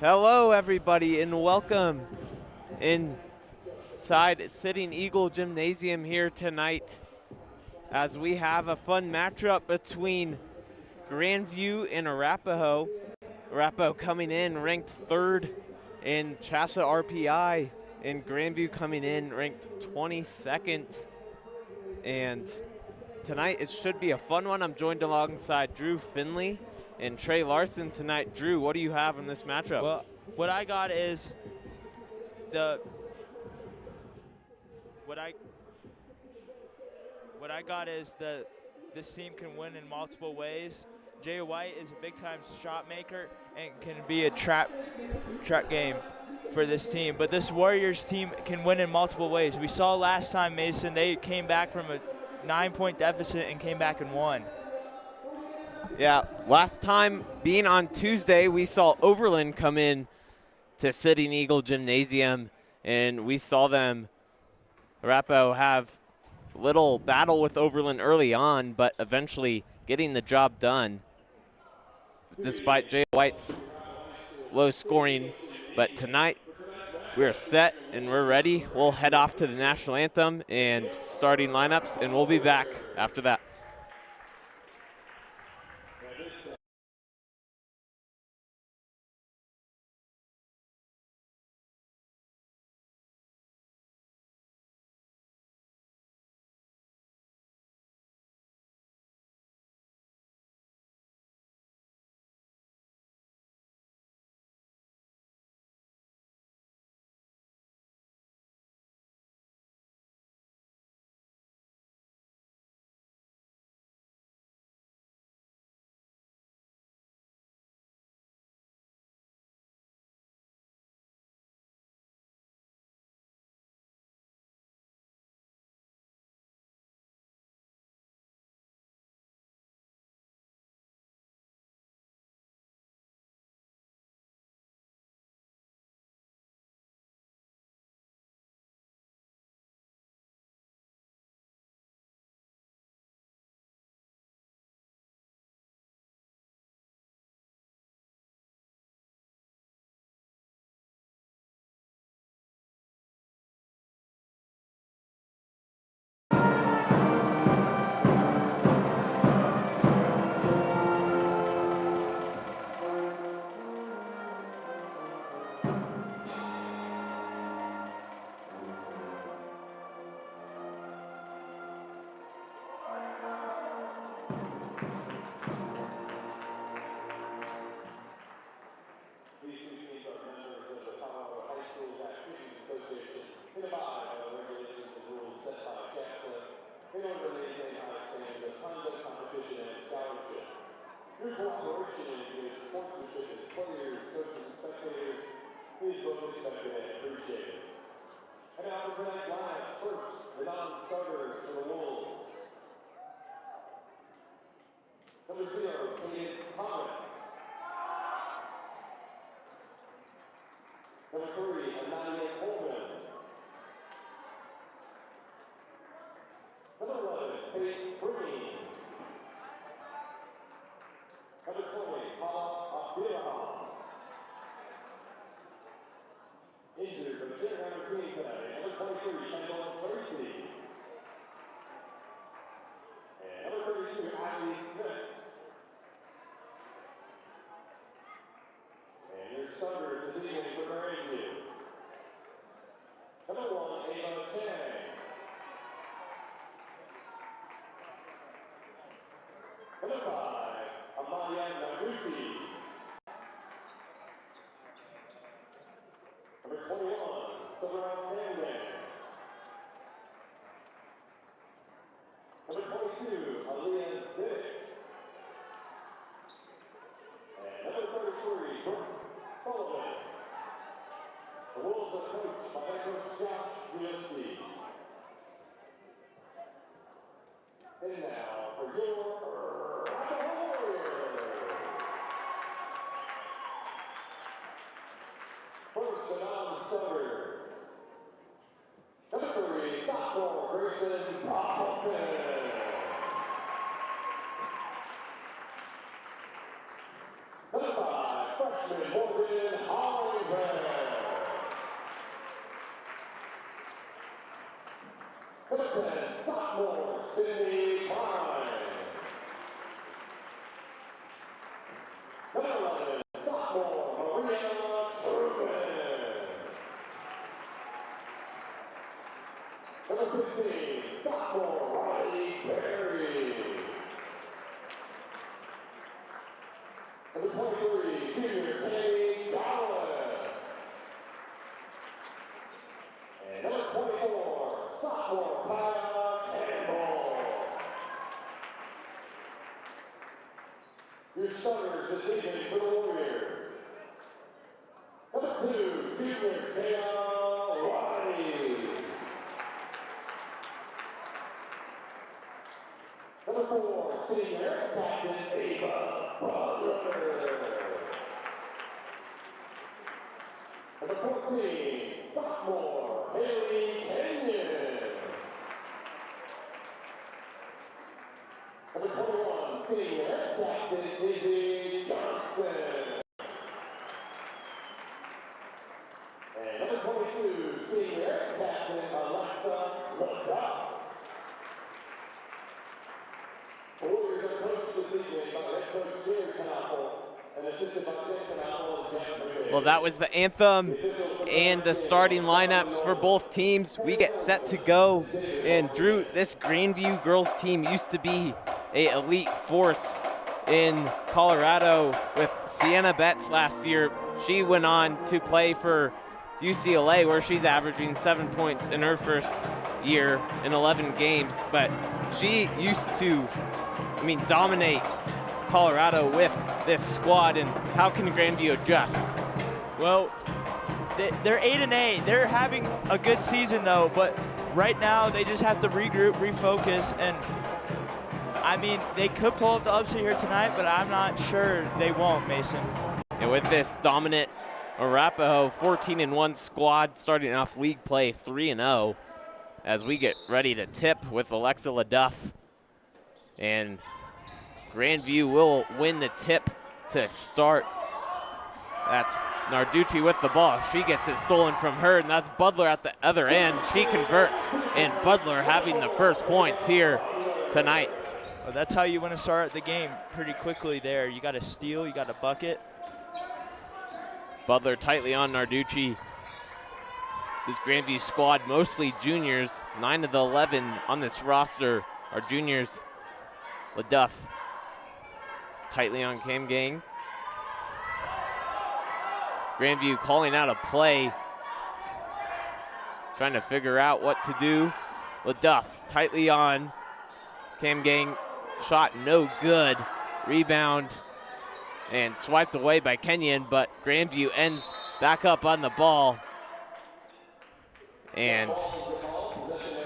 Hello, everybody, and welcome inside Sitting Eagle Gymnasium here tonight as we have a fun matchup between Grandview and Arapahoe. Arapahoe coming in ranked third in CHSAA RPI, and Grandview coming in ranked 22nd. And tonight it should be a fun one. I'm joined alongside Drew Finley and Trey Larson tonight. Drew, what do you have in this matchup? Well, what I got is the what I got is this team can win in multiple ways. Jay White is a big-time shot maker and can be a trap game for this team. But this Warriors team can win in multiple ways. We saw last time, Mason, they came back from a 9-point deficit and came back and won. Yeah, last time being on Tuesday, we saw Overland come in to Sitting Eagle Gymnasium, and we saw them, Arapahoe, have a little battle with Overland early on, but eventually getting the job done despite Jay White's low scoring. But tonight, we're set and we're ready. We'll head off to the national anthem and starting lineups, and we'll be back after that. In order to maintain high standards of conduct, competition, and scholarship. Your cooperation with sportsmanship as players, coaches, and spectators is both respected and appreciated. And now for tonight's lineups, first, the non-starters for the Wolves. Number 0, Cadence Thomas. Number 3, Anaya Coleman. Number 11, Kate Green. Number 20, Paula Abiraham. Injured from the Centennial CO. Number 23, Kendall Tracy. And number 32, Ivy Smith. And your starters this evening for Grandview. Number 1, Ava Chang. Number 5, Amalia Naguchi. Number 21, Sabra Pangan. Number 22, Aaliyah Zick. And number 33, Brooke Sullivan. The Wolves are coached by head coach Josh Riossi. And now for your Arapahoe Warriors. First, the non-starters. Number 3, sophomore Grayson Poppleton. Number 5, freshman freshman Morgan Hollingshead. Number 10, sophomore Sydney Klein. Number 11, sophomore Maria Truman. Number 15, sophomore Riley Perry. Number 23, junior Kenny Jolly. And number 24, sophomore Kyle Campbell. Your starters this evening for the Warriors. Number 2, junior Kayla Riley. Number 4, senior captain Ava Butler. Number 14, sophomore Haley Kenyon. Number 21, senior captain Izzy Johnson. And number 22, senior captain Alexa LaDuff. The Warriors are coached this evening by head coach Jerry Knopfel and assisted by Tim Knopfel and Jeff Riddick. Well, that was the anthem and the starting lineups for both teams. We get set to go. And Drew, this Grandview girls team used to be a elite force in Colorado with Sienna Betts last year. She went on to play for UCLA, where she's averaging 7 points in her first year in 11 games. But she used to, dominate Colorado with this squad. And how can Grandview adjust? Well, they're 8-8. They're having a good season though, but right now they just have to regroup, refocus, and they could pull up the upset here tonight, but I'm not sure they won't, Mason. And with this dominant Arapahoe 14-1 squad starting off league play 3-0 as we get ready to tip with Alexa LaDuff. And Grandview will win the tip to start. That's Narducci with the ball. She gets it stolen from her, and that's Butler at the other end. She converts, and Butler having the first points here tonight. Well, that's how you want to start the game pretty quickly there. You got to steal, you got to bucket. Butler tightly on Narducci. This Grandview squad, mostly juniors. 9 of the 11 on this roster are juniors. LaDuff is tightly on Cam Gang. Grandview calling out a play, trying to figure out what to do. LaDuff tightly on Cam Gang. Shot no good. Rebound and swiped away by Kenyon, but Grandview ends back up on the ball. And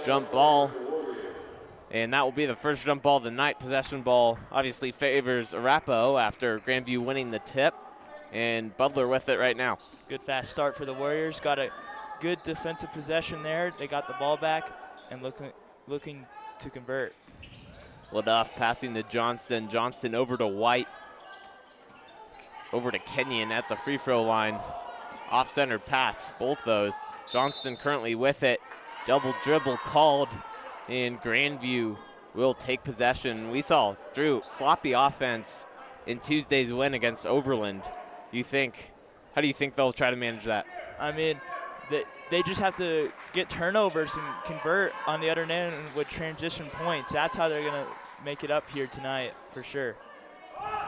jump ball. And that will be the first jump ball of the night. Possession ball obviously favors Arapahoe after Grandview winning the tip. And Butler with it right now. Good fast start for the Warriors. Got a good defensive possession there. They got the ball back and looking to convert. LaDuff passing to Johnston. Johnston over to White. Over to Kenyon at the free throw line. Off-center pass, both those. Johnston currently with it. Double dribble called, and Grandview will take possession. We saw, Drew, sloppy offense in Tuesday's win against Overland. How do you think they'll try to manage that? They just have to get turnovers and convert on the other end with transition points. That's how they're going to make it up here tonight for sure.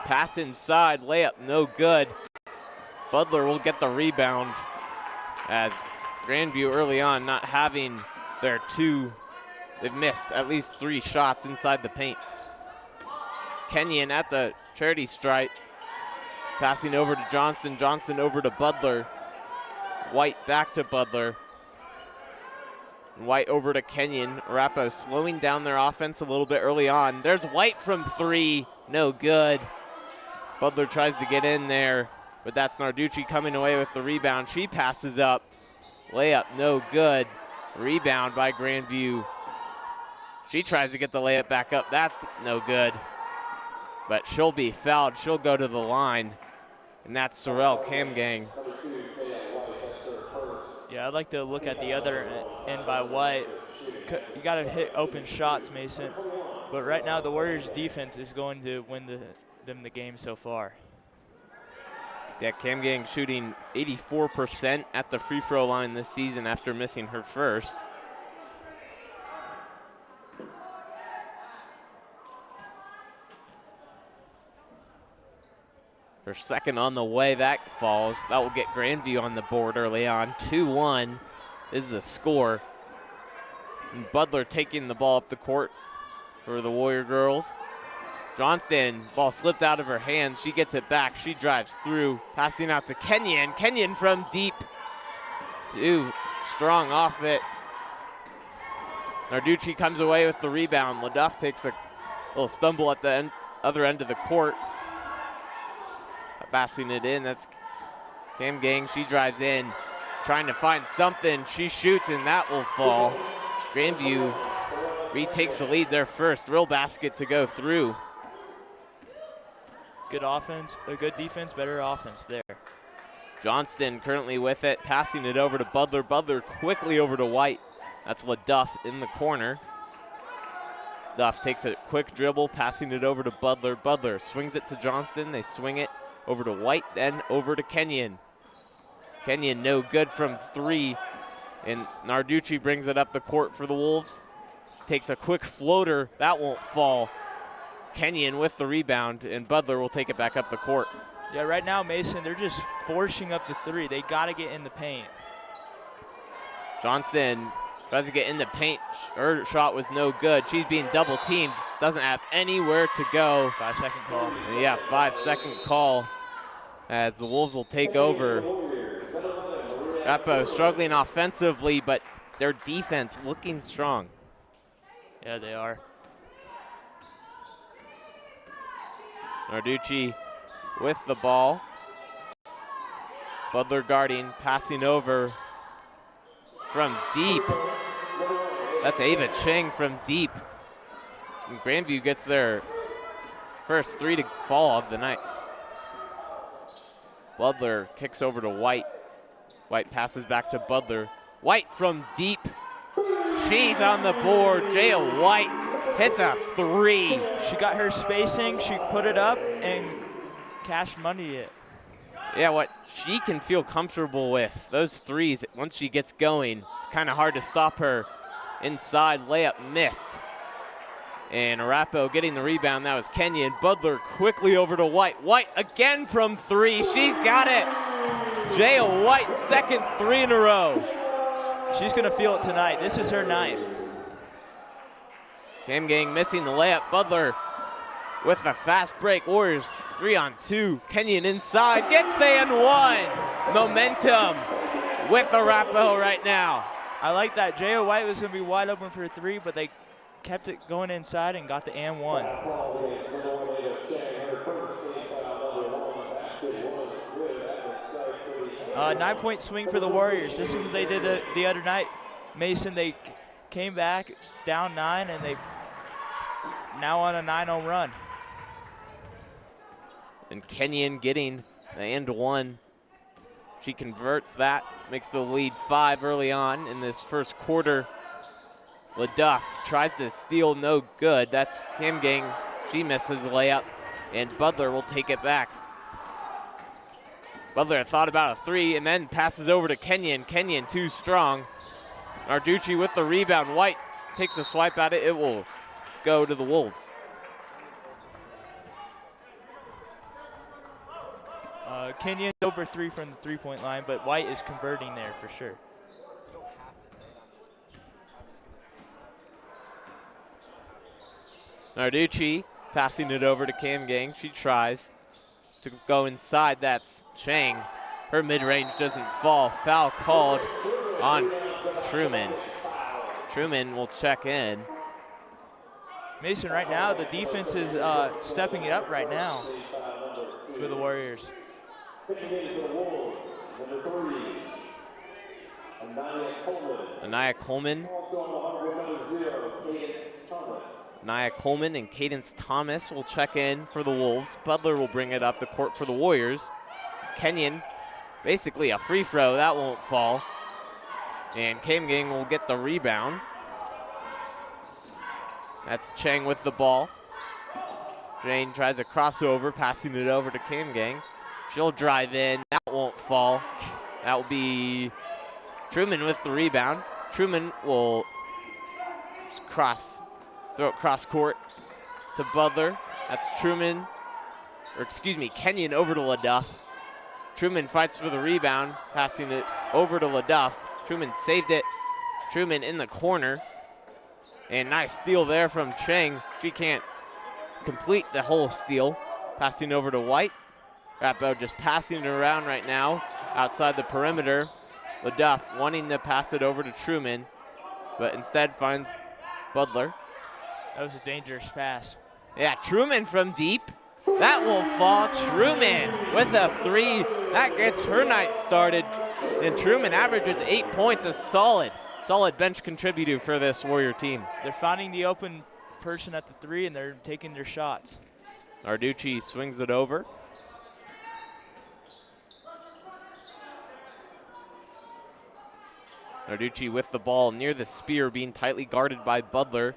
Pass inside, layup no good. Butler will get the rebound as Grandview early on not having their two. They've missed at least 3 shots inside the paint. Kenyon at the charity stripe. Passing over to Johnston. Johnston over to Butler. White back to Butler. White over to Kenyon. Arapahoe slowing down their offense a little bit early on. There's White from 3. No good. Butler tries to get in there, but that's Narducci coming away with the rebound. She passes up. Layup no good. Rebound by Grandview. She tries to get the layup back up. That's no good. But she'll be fouled. She'll go to the line. and that's Sorrel Camgang. Yeah, I'd like to look at the other end by White. You got to hit open shots, Mason. But right now, the Warriors' defense is going to win them the game so far. Yeah, Camgang shooting 84% at the free throw line this season after missing her first. Her second on the way, that falls. That will get Grandview on the board early on. 2-1 is the score. And Butler taking the ball up the court for the Warrior girls. Johnston, ball slipped out of her hands. She gets it back. She drives through, passing out to Kenyon. Kenyon from deep. Too strong off it. Narducci comes away with the rebound. LaDuff takes a little stumble at the other end of the court. Passing it in, that's Camgang. She drives in, trying to find something. She shoots, and that will fall. Grandview retakes the lead there first. Real basket to go through. Good offense, a good defense, better offense there. Johnston currently with it, passing it over to Butler. Butler quickly over to White. That's LaDuff in the corner. Duff takes a quick dribble, passing it over to Butler. Butler swings it to Johnston. They swing it over to White, then over to Kenyon. Kenyon no good from three, and Narducci brings it up the court for the Wolves. She takes a quick floater, that won't fall. Kenyon with the rebound, and Butler will take it back up the court. Yeah, right now, Mason, they're just forcing up the three. They got to get in the paint. Johnson tries to get in the paint. Her shot was no good. She's being double teamed, doesn't have anywhere to go. 5-second call. Yeah, 5-second call as the Wolves will take over. Arapahoe struggling offensively, but their defense looking strong. Yeah, they are. Narducci with the ball. Butler guarding, passing over from deep. That's Ava Cheng from deep. And Grandview gets their first three to fall of the night. Butler kicks over to White. White passes back to Butler. White from deep. She's on the board. Jaya White hits a three. She got her spacing. She put it up and cashed money it. Yeah, what she can feel comfortable with, those threes, once she gets going, it's kind of hard to stop her. Inside layup missed. And Arapahoe getting the rebound, that was Kenyon. Butler quickly over to White. White again from three, she's got it. Jaya White, second three in a row. She's gonna feel it tonight, this is her night. Camgang missing the layup, Butler with a fast break. Warriors 3-on-2. Kenyon inside, gets the and one. Momentum with Arapahoe right now. I like that. Jaya White was going to be wide open for a three, but they kept it going inside and got the and one. 9-point swing for the Warriors. This is what they did the other night. Mason, they came back down 9, and they now on a 9-0 run. And Kenyon getting the and one. She converts that, makes the lead 5 early on in this first quarter. LaDuff tries to steal, no good. That's Camgang. She misses the layup, and Butler will take it back. Butler thought about a three and then passes over to Kenyon. Kenyon too strong. Narducci with the rebound. White takes a swipe at it. It will go to the Wolves. Kenyon over 3 from the three-point line, but White is converting there for sure. Narducci passing it over to Camgang. She tries to go inside. That's Chang. Her mid-range doesn't fall. Foul called on Truman. Truman will check in. Mason, right now, the defense is stepping it up right now for the Warriors. Anaya Coleman. Nia Coleman and Cadence Thomas will check in for the Wolves. Butler will bring it up the court for the Warriors. Kenyon, basically a free throw. That won't fall. And Kamgang will get the rebound. That's Chang with the ball. Jane tries a crossover, passing it over to Kamgang. She'll drive in. That won't fall. That will be Truman with the rebound. Truman will just throw it cross court to Butler. That's Truman, or excuse me, Kenyon over to LaDuff. Truman fights for the rebound, passing it over to LaDuff. Truman saved it. Truman in the corner. And nice steal there from Chang. She can't complete the whole steal. Passing over to White. Arapahoe just passing it around right now outside the perimeter. LaDuff wanting to pass it over to Truman, but instead finds Butler. That was a dangerous pass. Yeah, Truman from deep. That will fall. Truman with a three. That gets her night started. And Truman averages 8 points, a solid bench contributor for this Warrior team. They're finding the open person at the three, and they're taking their shots. Narducci swings it over. Narducci with the ball near the spear, being tightly guarded by Butler.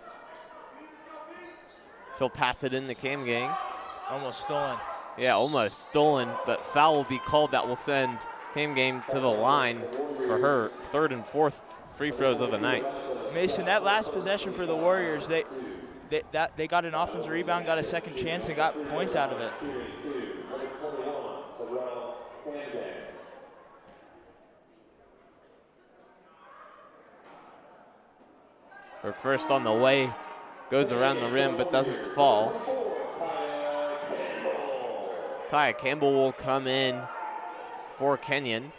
She'll pass it in to Kamgang. Almost stolen. Yeah, almost stolen, but foul will be called. That will send Kamgang to the line for her third and fourth free throws of the night. Mason, that last possession for the Warriors, they got an offensive rebound, got a second chance, and got points out of it. Her first on the way, goes around the rim but doesn't fall. Taya Campbell will come in for Kenyon.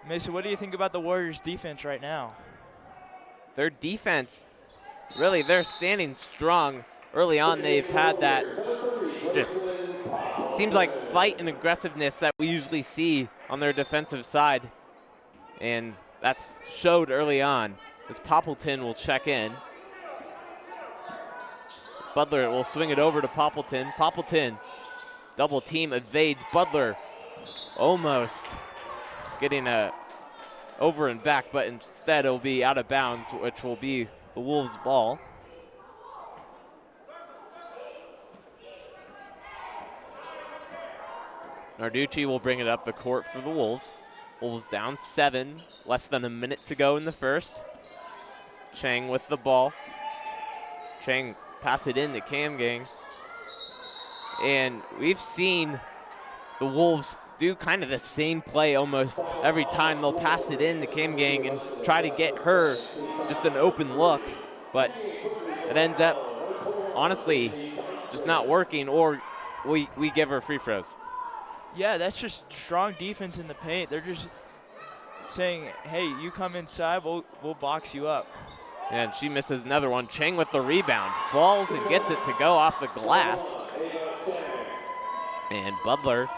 Mason, what do you think about the Warriors' defense right now? Their defense, really, they're standing strong. Early on, they've had that just seems like fight and aggressiveness that we usually see on their defensive side. And that's showed early on. As Poppleton will check in. Butler will swing it over to Poppleton. Poppleton, double team, evades Butler. Almost getting a over and back, but instead it'll be out of bounds, which will be the Wolves' ball. Narducci will bring it up the court for the Wolves. Wolves down 7, less than a minute to go in the first. Chang with the ball. Chang pass it in to Kamgang. And we've seen the Wolves do kind of the same play almost every time. They'll pass it in to Kamgang and try to get her just an open look. But it ends up, honestly, just not working, or we give her free throws. Yeah, that's just strong defense in the paint. They're just saying, hey, you come inside, we'll box you up. And she misses another one. Chang with the rebound, falls and gets it to go off the glass. And Butler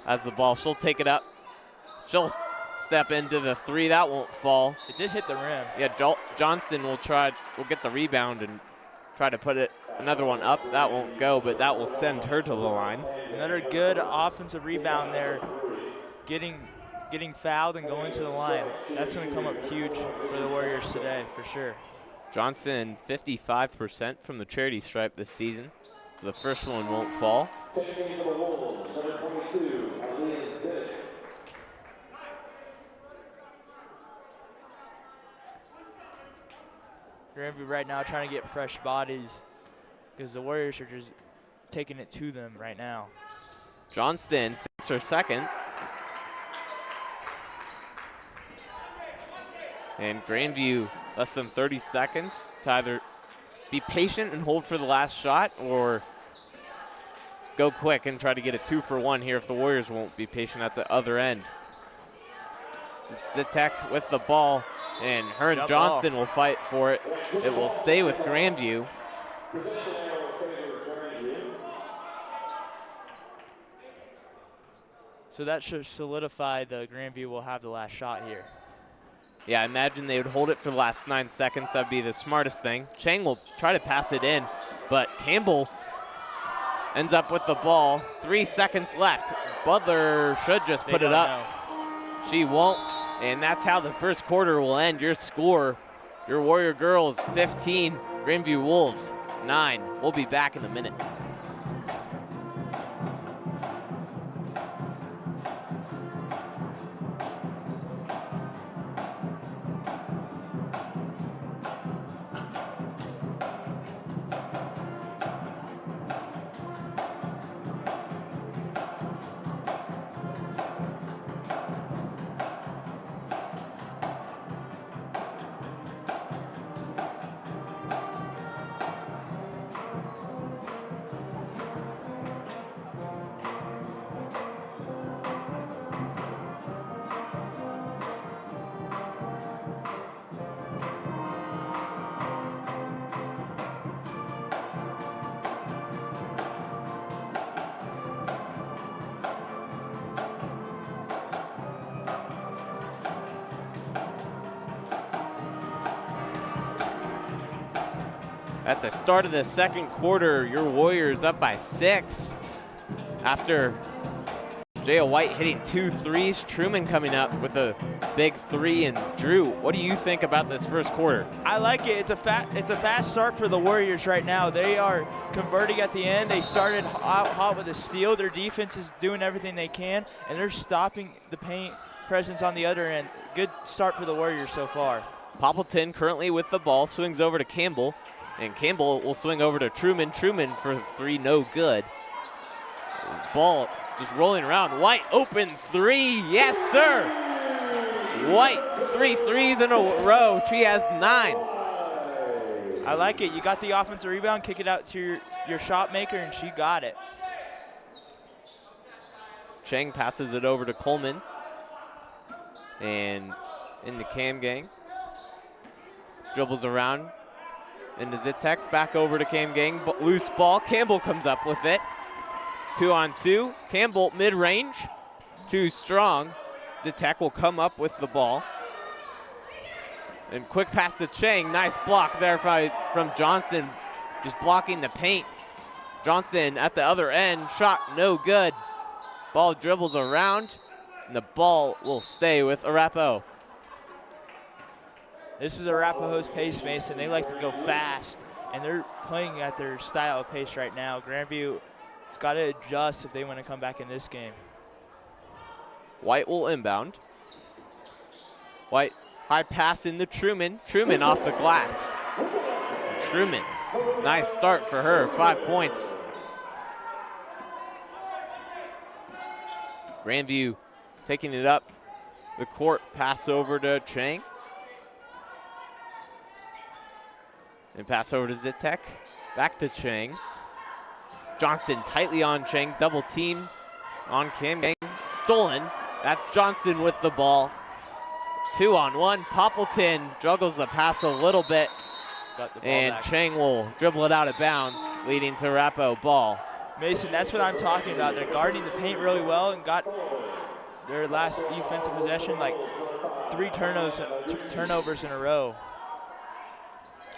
has the ball. She'll take it up. She'll step into the three. That won't fall. It did hit the rim. Yeah, Johnston will get the rebound and try to put it another one up. That won't go, but that will send her to the line. Another good offensive rebound there, getting fouled and going to the line. That's going to come up huge for the Warriors today, for sure. Johnson, 55% from the charity stripe this season, so the first one won't fall. Grandview right now trying to get fresh bodies because the Warriors are just taking it to them right now. Johnston, 6 her second. And Grandview, less than 30 seconds to either be patient and hold for the last shot or go quick and try to get a 2-for-1 here if the Warriors won't be patient at the other end. Zitek with the ball, and her and Johnson will fight for it. It will stay with Grandview. So that should solidify the Grandview will have the last shot here. Yeah, I imagine they would hold it for the last 9 seconds. That'd be the smartest thing. Chang will try to pass it in, but Campbell ends up with the ball. 3 seconds left. Butler should just put it up. She won't, and that's how the first quarter will end. Your score, your Warrior girls 15, Grandview Wolves 9. We'll be back in a minute. At the start of the second quarter, your Warriors up by 6 after Jaya White hitting 2 threes. Truman coming up with a big 3. And Drew, what do you think about this first quarter? I like it. It's a fast start for the Warriors right now. They are converting at the end. They started hot with a steal. Their defense is doing everything they can, and they're stopping the paint presence on the other end. Good start for the Warriors so far. Poppleton currently with the ball, swings over to Campbell, and Campbell will swing over to Truman. Truman for 3, no good. Ball just rolling around. White open 3, yes sir. White 3 threes in a row. She has 9. I like it. You got the offensive rebound, kick it out to your shot maker, and she got it. Chang passes it over to Coleman. And in the Cam gang. Dribbles around into Zitek, back over to Cam gang. Loose ball, Campbell comes up with it. 2-on-2, Campbell mid-range, too strong. Zitek will come up with the ball. And quick pass to Chang, nice block there from Johnson, just blocking the paint. Johnson at the other end, shot no good. Ball dribbles around, and the ball will stay with Arapahoe. This is Arapahoe's pace, Mason. They like to go fast, and they're playing at their style of pace right now. Grandview has got to adjust if they want to come back in this game. White will inbound. White, high pass into Truman. Truman off the glass. Truman, nice start for her, 5 points. Grandview taking it up the court, pass over to Chang. And pass over to Zitek, back to Chang. Johnson tightly on Chang, double team on Cam gang, stolen. That's Johnson with the ball. 2-on-1, Poppleton juggles the pass a little bit, and back. Chang will dribble it out of bounds, leading to Arapahoe ball. Mason, that's what I'm talking about. They're guarding the paint really well and got their last defensive possession, like 3 turnovers in a row.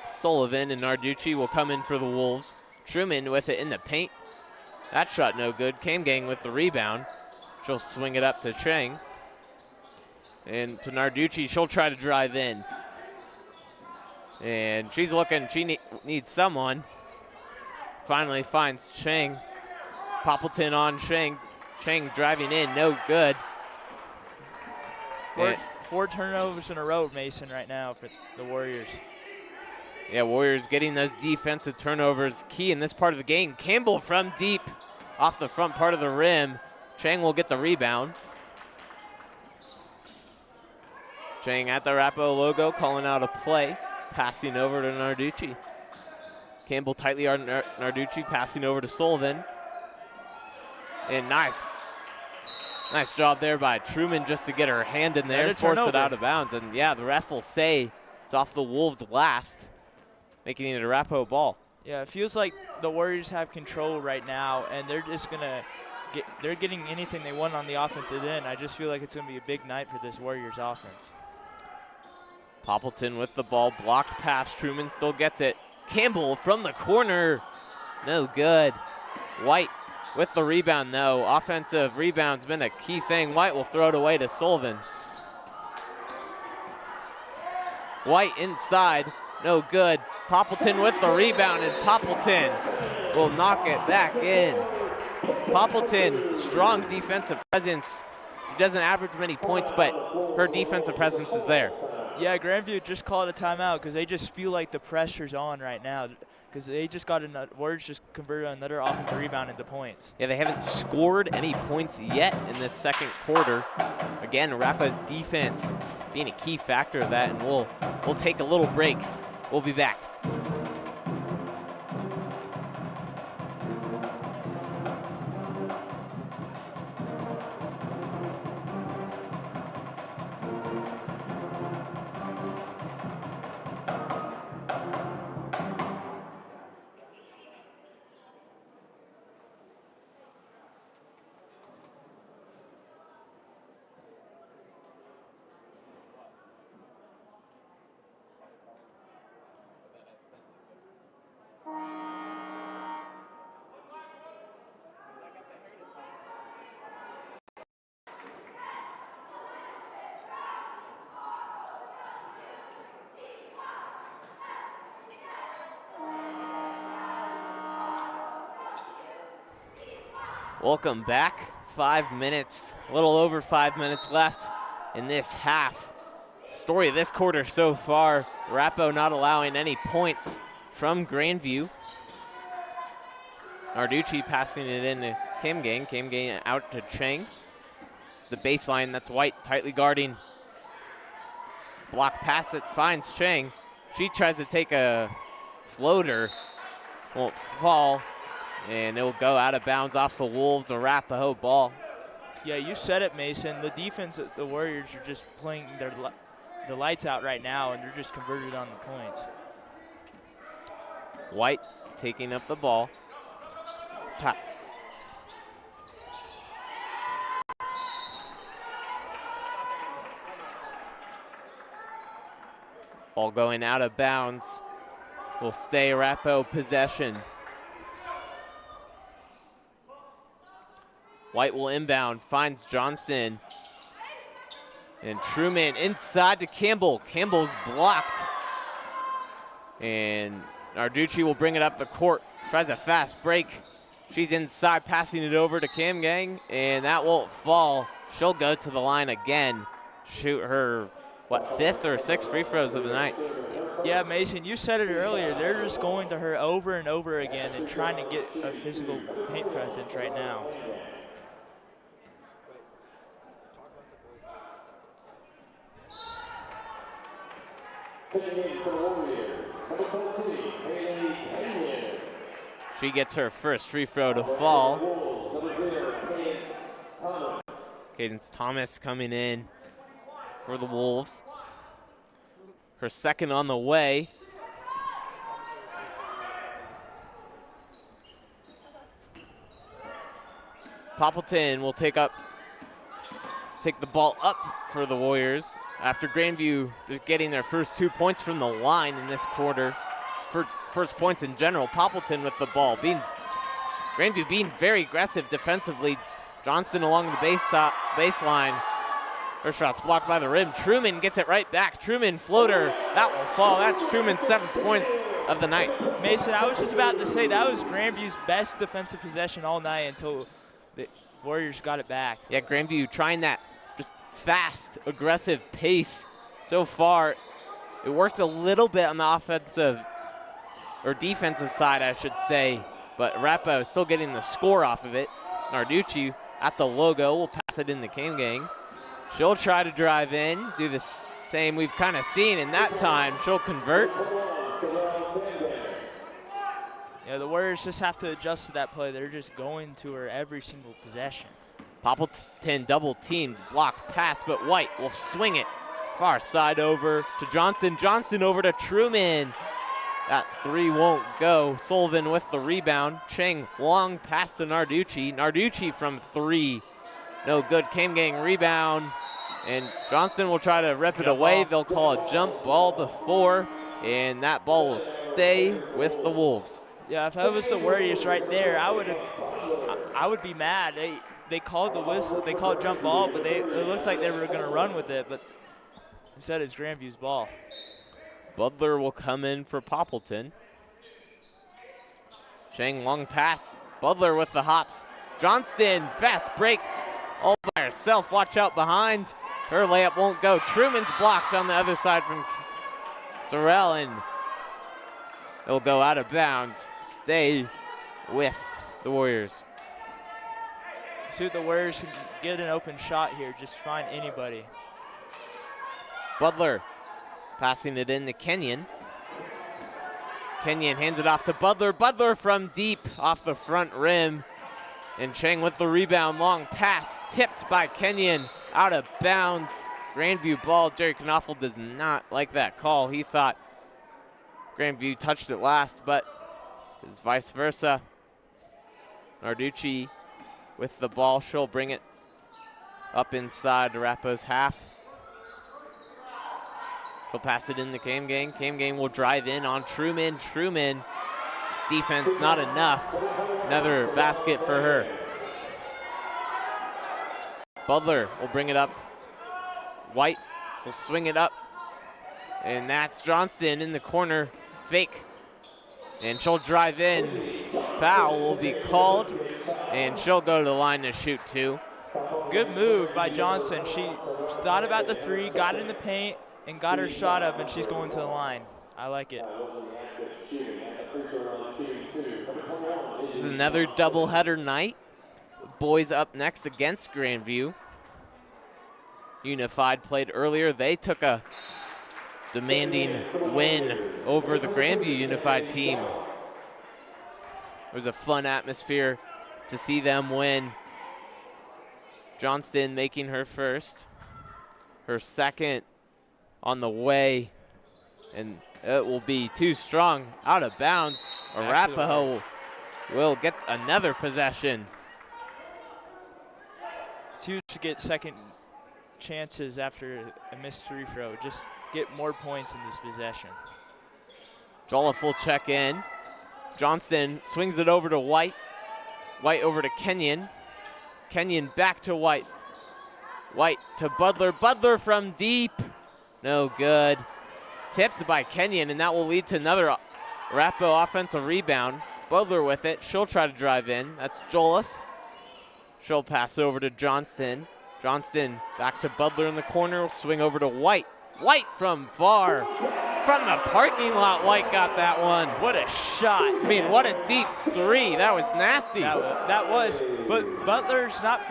Sullivan and Narducci will come in for the Wolves. Truman with it in the paint. That shot no good. Cam gang with the rebound. She'll swing it up to Chang. And to Narducci, she'll try to drive in. And she's looking, she needs someone. Finally finds Chang. Poppleton on Chang. Chang driving in, no good. Four turnovers in a row, Mason, right now for the Warriors. Yeah, Warriors getting those defensive turnovers key in this part of the game. Campbell from deep off the front part of the rim. Chang will get the rebound. Chang at the Arapahoe logo, calling out a play, passing over to Narducci. Campbell tightly on Narducci, passing over to Sullivan. And nice job there by Truman just to get her hand in there, force it out of bounds. And yeah, the ref will say it's off the Wolves' last, making it a Arapahoe ball. Yeah, it feels like the Warriors have control right now, and they're just gonna they're getting anything they want on the offensive end. I just feel like it's gonna be a big night for this Warriors offense. Poppleton with the ball, blocked pass. Truman still gets it. Campbell from the corner, no good. White with the rebound, though. Offensive rebound's been a key thing. White will throw it away to Sullivan. White inside, no good. Poppleton with the rebound, and Poppleton will knock it back in. Poppleton, strong defensive presence. She doesn't average many points, but her defensive presence is there. Yeah, Grandview just called a timeout because they just feel like the pressure's on right now because they just got Warriors just converted another offensive rebound into points. Yeah, they haven't scored any points yet in this second quarter. Again, Arapahoe's defense being a key factor of that, and we'll take a little break. We'll be back. Welcome back. 5 minutes, a little over 5 minutes left in this half. Story of this quarter so far, Arapahoe not allowing any points from Grandview. Narducci passing it in to Kimgang. Kimgang out to Chang. The baseline, that's White tightly guarding. Block pass that finds Chang. She tries to take a floater, won't fall. And it will go out of bounds off the Wolves, Arapahoe ball. Yeah, you said it, Mason. The defense, the Warriors are just playing the lights out right now, and they're just converted on the points. White taking up the ball. Top. Ball going out of bounds. Will stay Arapahoe possession. White will inbound, finds Johnston. And Truman inside to Campbell. Campbell's blocked. And Narducci will bring it up the court. Tries a fast break. She's inside, passing it over to Kimgang, and that won't fall. She'll go to the line again. Shoot her, what, 5th or 6th free throws of the night. Yeah, Mason, you said it earlier. They're just going to her over and over again and trying to get a physical paint presence right now. She gets her first free throw to fall. Cadence Thomas coming in for the Wolves. Her second on the way. Poppleton will take the ball up for the Warriors after Grandview just getting their first 2 points from the line in this quarter. For first points in general, Poppleton with the ball. Grandview being very aggressive defensively. Johnston along the baseline. Her shot's blocked by the rim. Truman gets it right back. Truman floater, that will fall. That's Truman's 7th point of the night. Mason, I was just about to say that was Grandview's best defensive possession all night until the Warriors got it back. Yeah, Grandview trying that just fast, aggressive pace. So far, it worked a little bit on the offensive or defensive side, I should say, but Arapahoe still getting the score off of it. Narducci at the logo will pass it in the Kimgang. She'll try to drive in, do the same we've kind of seen, and that time she'll convert. Yeah, the Warriors just have to adjust to that play. They're just going to her every single possession. Poppleton double teamed, block pass, but White will swing it far side over to Johnson. Johnson over to Truman. That three won't go. Sullivan with the rebound. Cheng long pass to Narducci. Narducci from 3. No good. Kimgang rebound. And Johnson will try to rip it away. They'll call a jump ball before. And that ball will stay with the Wolves. Yeah, if I was the Warriors right there, I would have I would be mad. They called the whistle. They called jump ball, but it looks like they were going to run with it, but instead it's Grandview's ball. Butler will come in for Poppleton. Chang, long pass. Butler with the hops. Johnston, fast break. All by herself. Watch out behind. Her layup won't go. Truman's blocked on the other side from Sorrell, and it'll go out of bounds. Stay with the Warriors. See if the Warriors can get an open shot here. Just find anybody. Butler passing it in to Kenyon. Kenyon hands it off to Butler. Butler from deep off the front rim. And Chang with the rebound. Long pass tipped by Kenyon. Out of bounds. Grandview ball. Jerry Knoffel does not like that call. He thought Grandview touched it last, but it's vice versa. Narducci with the ball. She'll bring it up inside Arapahoe's half. She'll pass it in to Kamgang. Kamgang will drive in on Truman. Truman, defense not enough. Another basket for her. Butler will bring it up. White will swing it up. And that's Johnston in the corner. Fake. And she'll drive in. Foul will be called. And she'll go to the line to shoot two. Good move by Johnston. She thought about the three, got in the paint, and got her shot up, and she's going to the line. I like it. This is another doubleheader night. Boys up next against Grandview. Unified played earlier. They took a demanding win over the Grandview Unified team. It was a fun atmosphere to see them win. Johnston making her first. Her second on the way. And it will be too strong. Out of bounds. Arapahoe will get another possession. It's huge to get second chances after a missed free throw. Just get more points in this possession. Jolliffe will check in. Johnston swings it over to White. White over to Kenyon. Kenyon back to White. White to Butler. Butler from deep. No good. Tipped by Kenyon, and that will lead to another Arapahoe offensive rebound. Butler with it. She'll try to drive in. That's Jolliffe. She'll pass over to Johnston. Johnston back to Butler in the corner. Will swing over to White. White from far. From the parking lot, White got that one. What a shot. I mean, what a deep three. That was nasty. That was. But Butler's not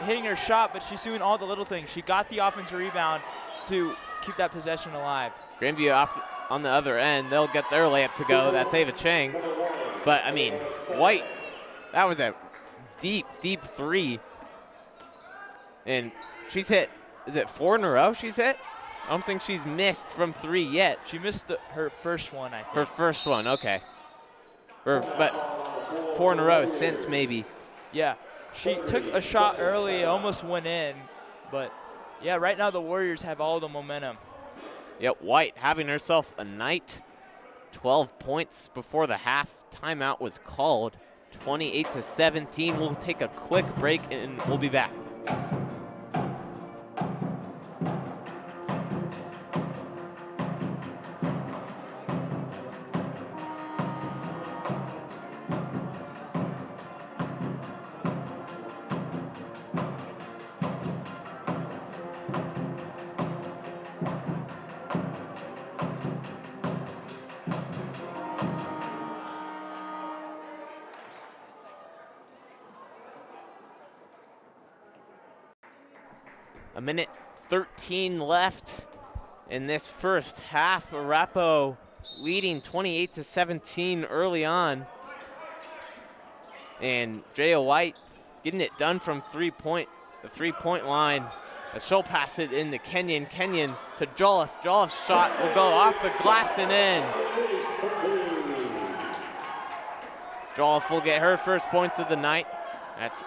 hitting her shot, but she's doing all the little things. She got the offensive rebound to keep that possession alive. Grandview off on the other end. They'll get their layup to go. That's Ava Chang. But, I mean, White, that was a deep, deep three. And she's hit, is it 4 in a row she's hit? I don't think she's missed from 3 yet. She missed her first one, I think. Her first one, okay. But 4 in a row since, maybe. Yeah, she took a shot early, almost went in. But, yeah, right now the Warriors have all the momentum. Yep, White having herself a night. 12 points before the half. Timeout was called. 28-17. We'll take a quick break, and we'll be back. A minute 13 left in this first half. Arapahoe leading 28-17 early on. And Drea White getting it done from the three-point line. As she'll pass it into Kenyon. Kenyon to Jolliffe. Jolliffe's shot will go off the glass and in. Jolliffe will get her first points of the night. That's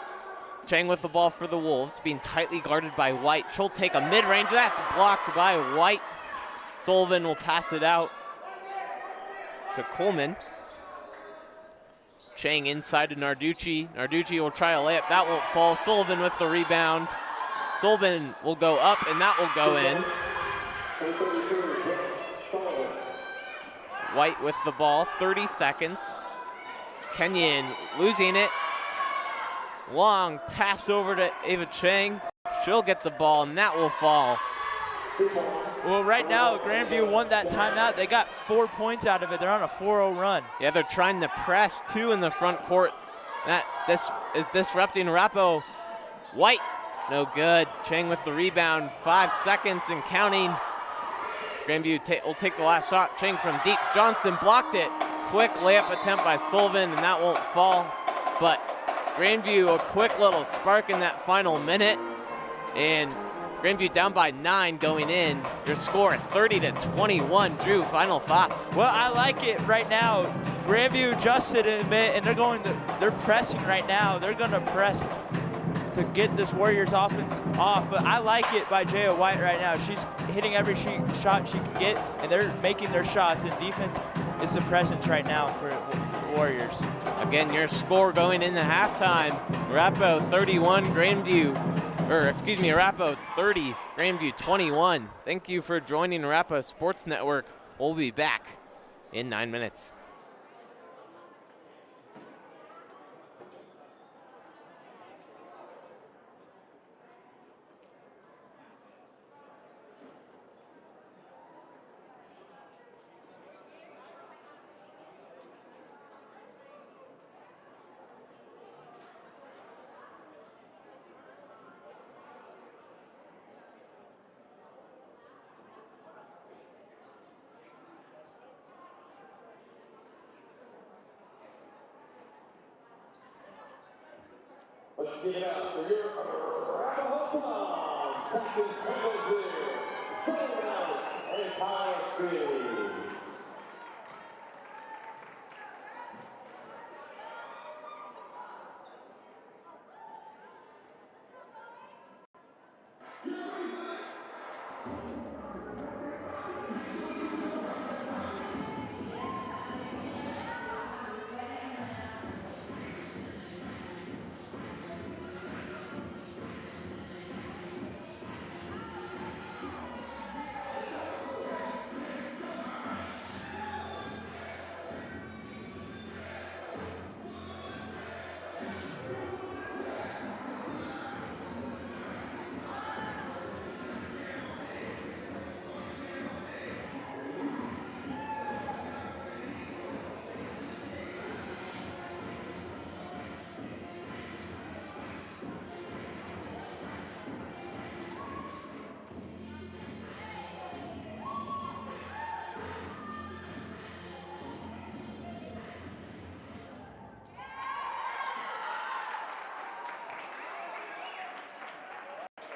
Chang with the ball for the Wolves, being tightly guarded by White. She'll take a mid-range. That's blocked by White. Sullivan will pass it out to Coleman. Chang inside to Narducci. Narducci will try a layup. That won't fall. Sullivan with the rebound. Sullivan will go up, and that will go in. White with the ball, 30 seconds. Kenyon losing it. Long pass over to Ava Chang. She'll get the ball, and that will fall. Well, right now, Grandview won that timeout. They got 4 points out of it. They're on a 4-0 run. Yeah, they're trying to press two in the front court. That is disrupting Arapahoe. White, no good. Chang with the rebound, 5 seconds and counting. Grandview will take the last shot. Chang from deep. Johnson blocked it. Quick layup attempt by Sullivan, and that won't fall. But Grandview, a quick little spark in that final minute. And Grandview down by 9 going in. Your score 30-21. Drew, final thoughts? Well, I like it right now. Grandview adjusted in a bit, and they're pressing right now. They're going to press to get this Warriors offense off. But I like it by Jaya White right now. She's hitting every shot she can get, and they're making their shots. And defense is the presence right now for Warriors. Again, your score going into halftime: Arapahoe 31, Arapahoe 30, Grandview 21. Thank you for joining Arapahoe Sports Network. We'll be back in 9 minutes. Let's see it out for your Arapahoe Warriors. Second singles here. 7 outs and penalty.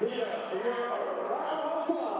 Here for your Arapahoe Warriors.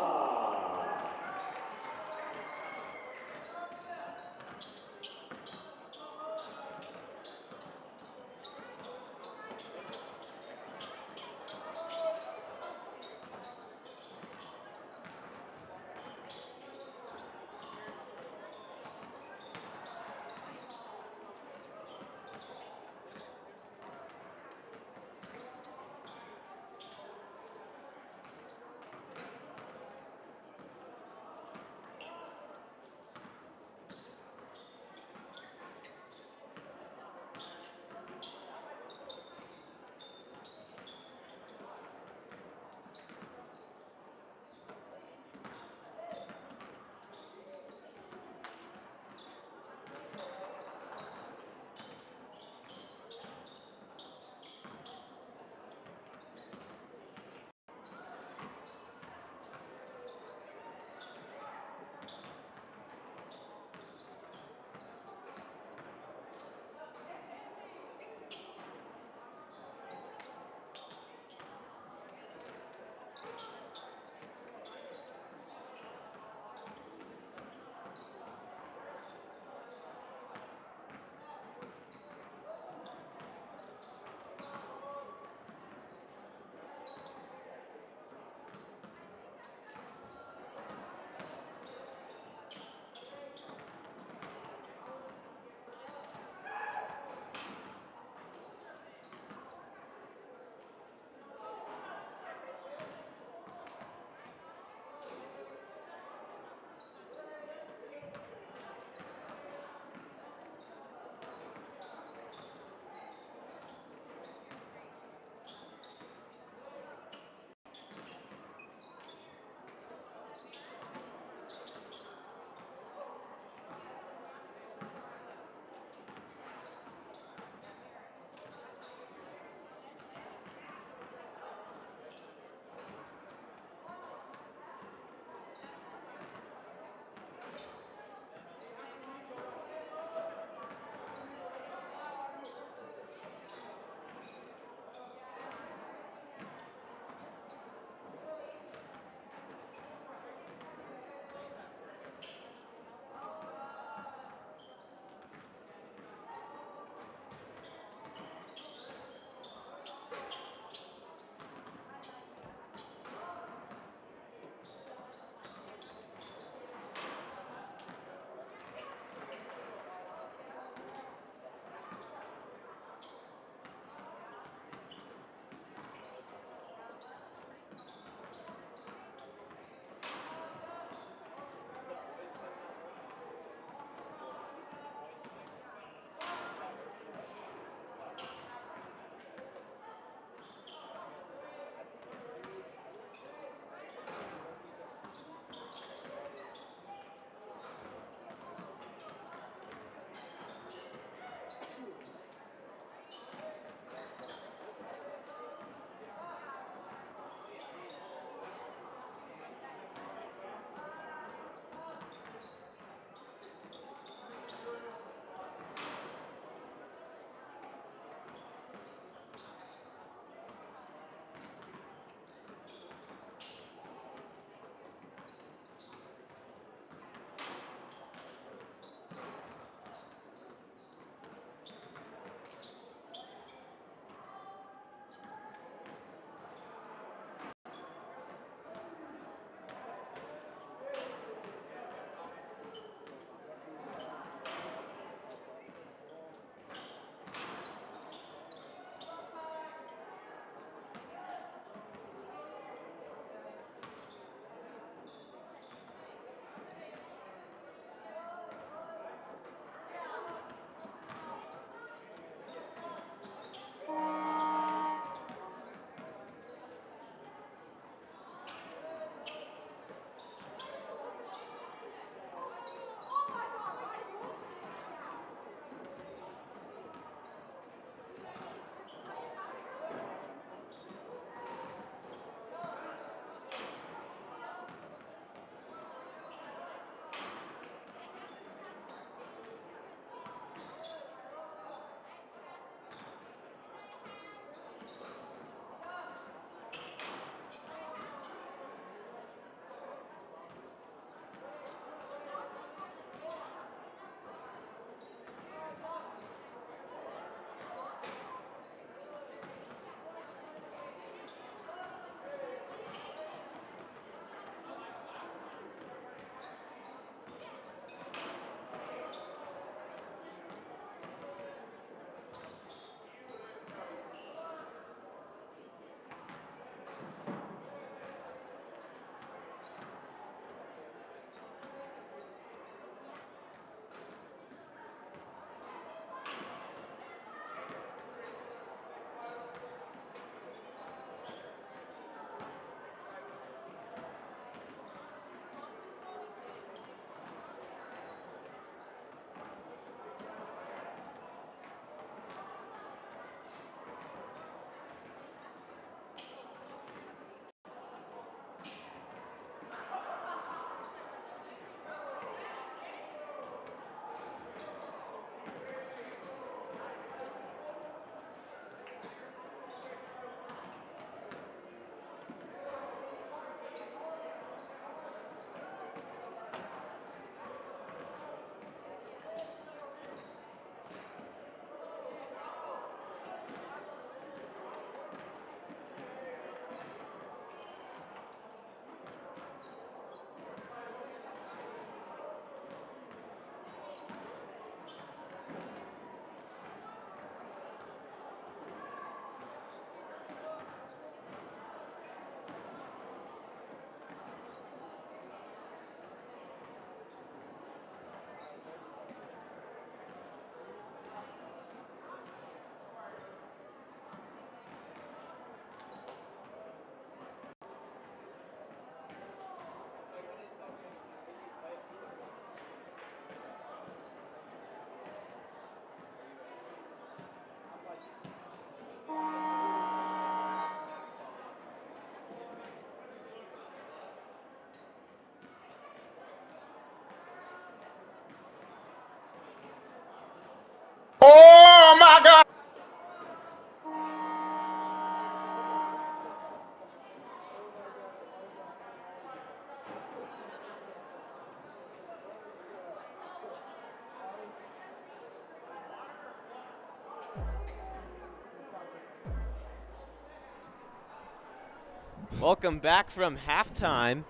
Welcome back from halftime.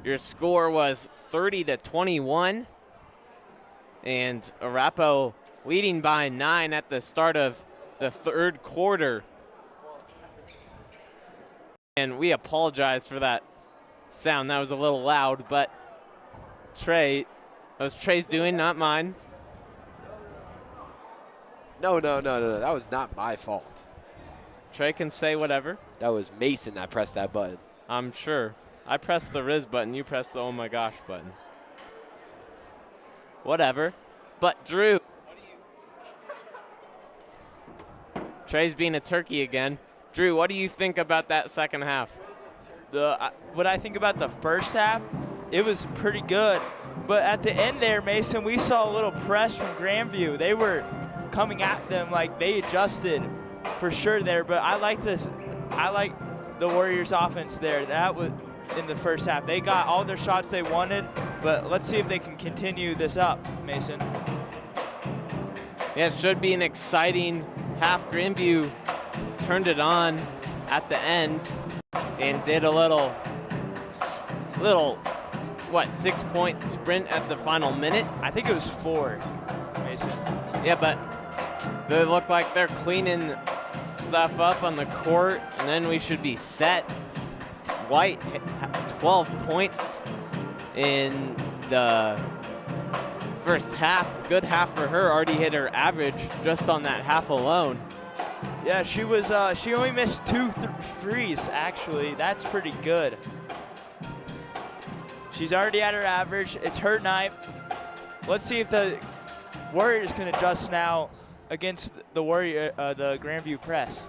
Your score was 30-21, and Arapahoe leading by 9 at the start of the third quarter. And we apologize for that sound. That was a little loud, but Trey, that was Trey's doing, not mine. No. That was not my fault. Trey can say whatever. That was Mason that pressed that button. I'm sure. I pressed the Riz button, you pressed the oh my gosh button. Whatever. But Drew. Trey's being a turkey again. Drew, what do you think about that second half? What I think about the first half, it was pretty good. But at the end there, Mason, we saw a little press from Grandview. They were coming at them like they adjusted for sure there. But I like this. I like the Warriors offense there. That was in the first half. They got all their shots they wanted, but let's see if they can continue this up, Mason. Yeah, it should be an exciting half. Grandview turned it on at the end and did a little, what, 6-point sprint at the final minute? I think it was 4, Mason. Yeah, but they look like they're cleaning stuff up on the court, and then we should be set. White hit 12 points in the first half. Good half for her. Already hit her average just on that half alone. Yeah, she was. She only missed 2 threes, actually. That's pretty good. She's already at her average. It's her night. Let's see if the Warriors can adjust now against the the Grandview press.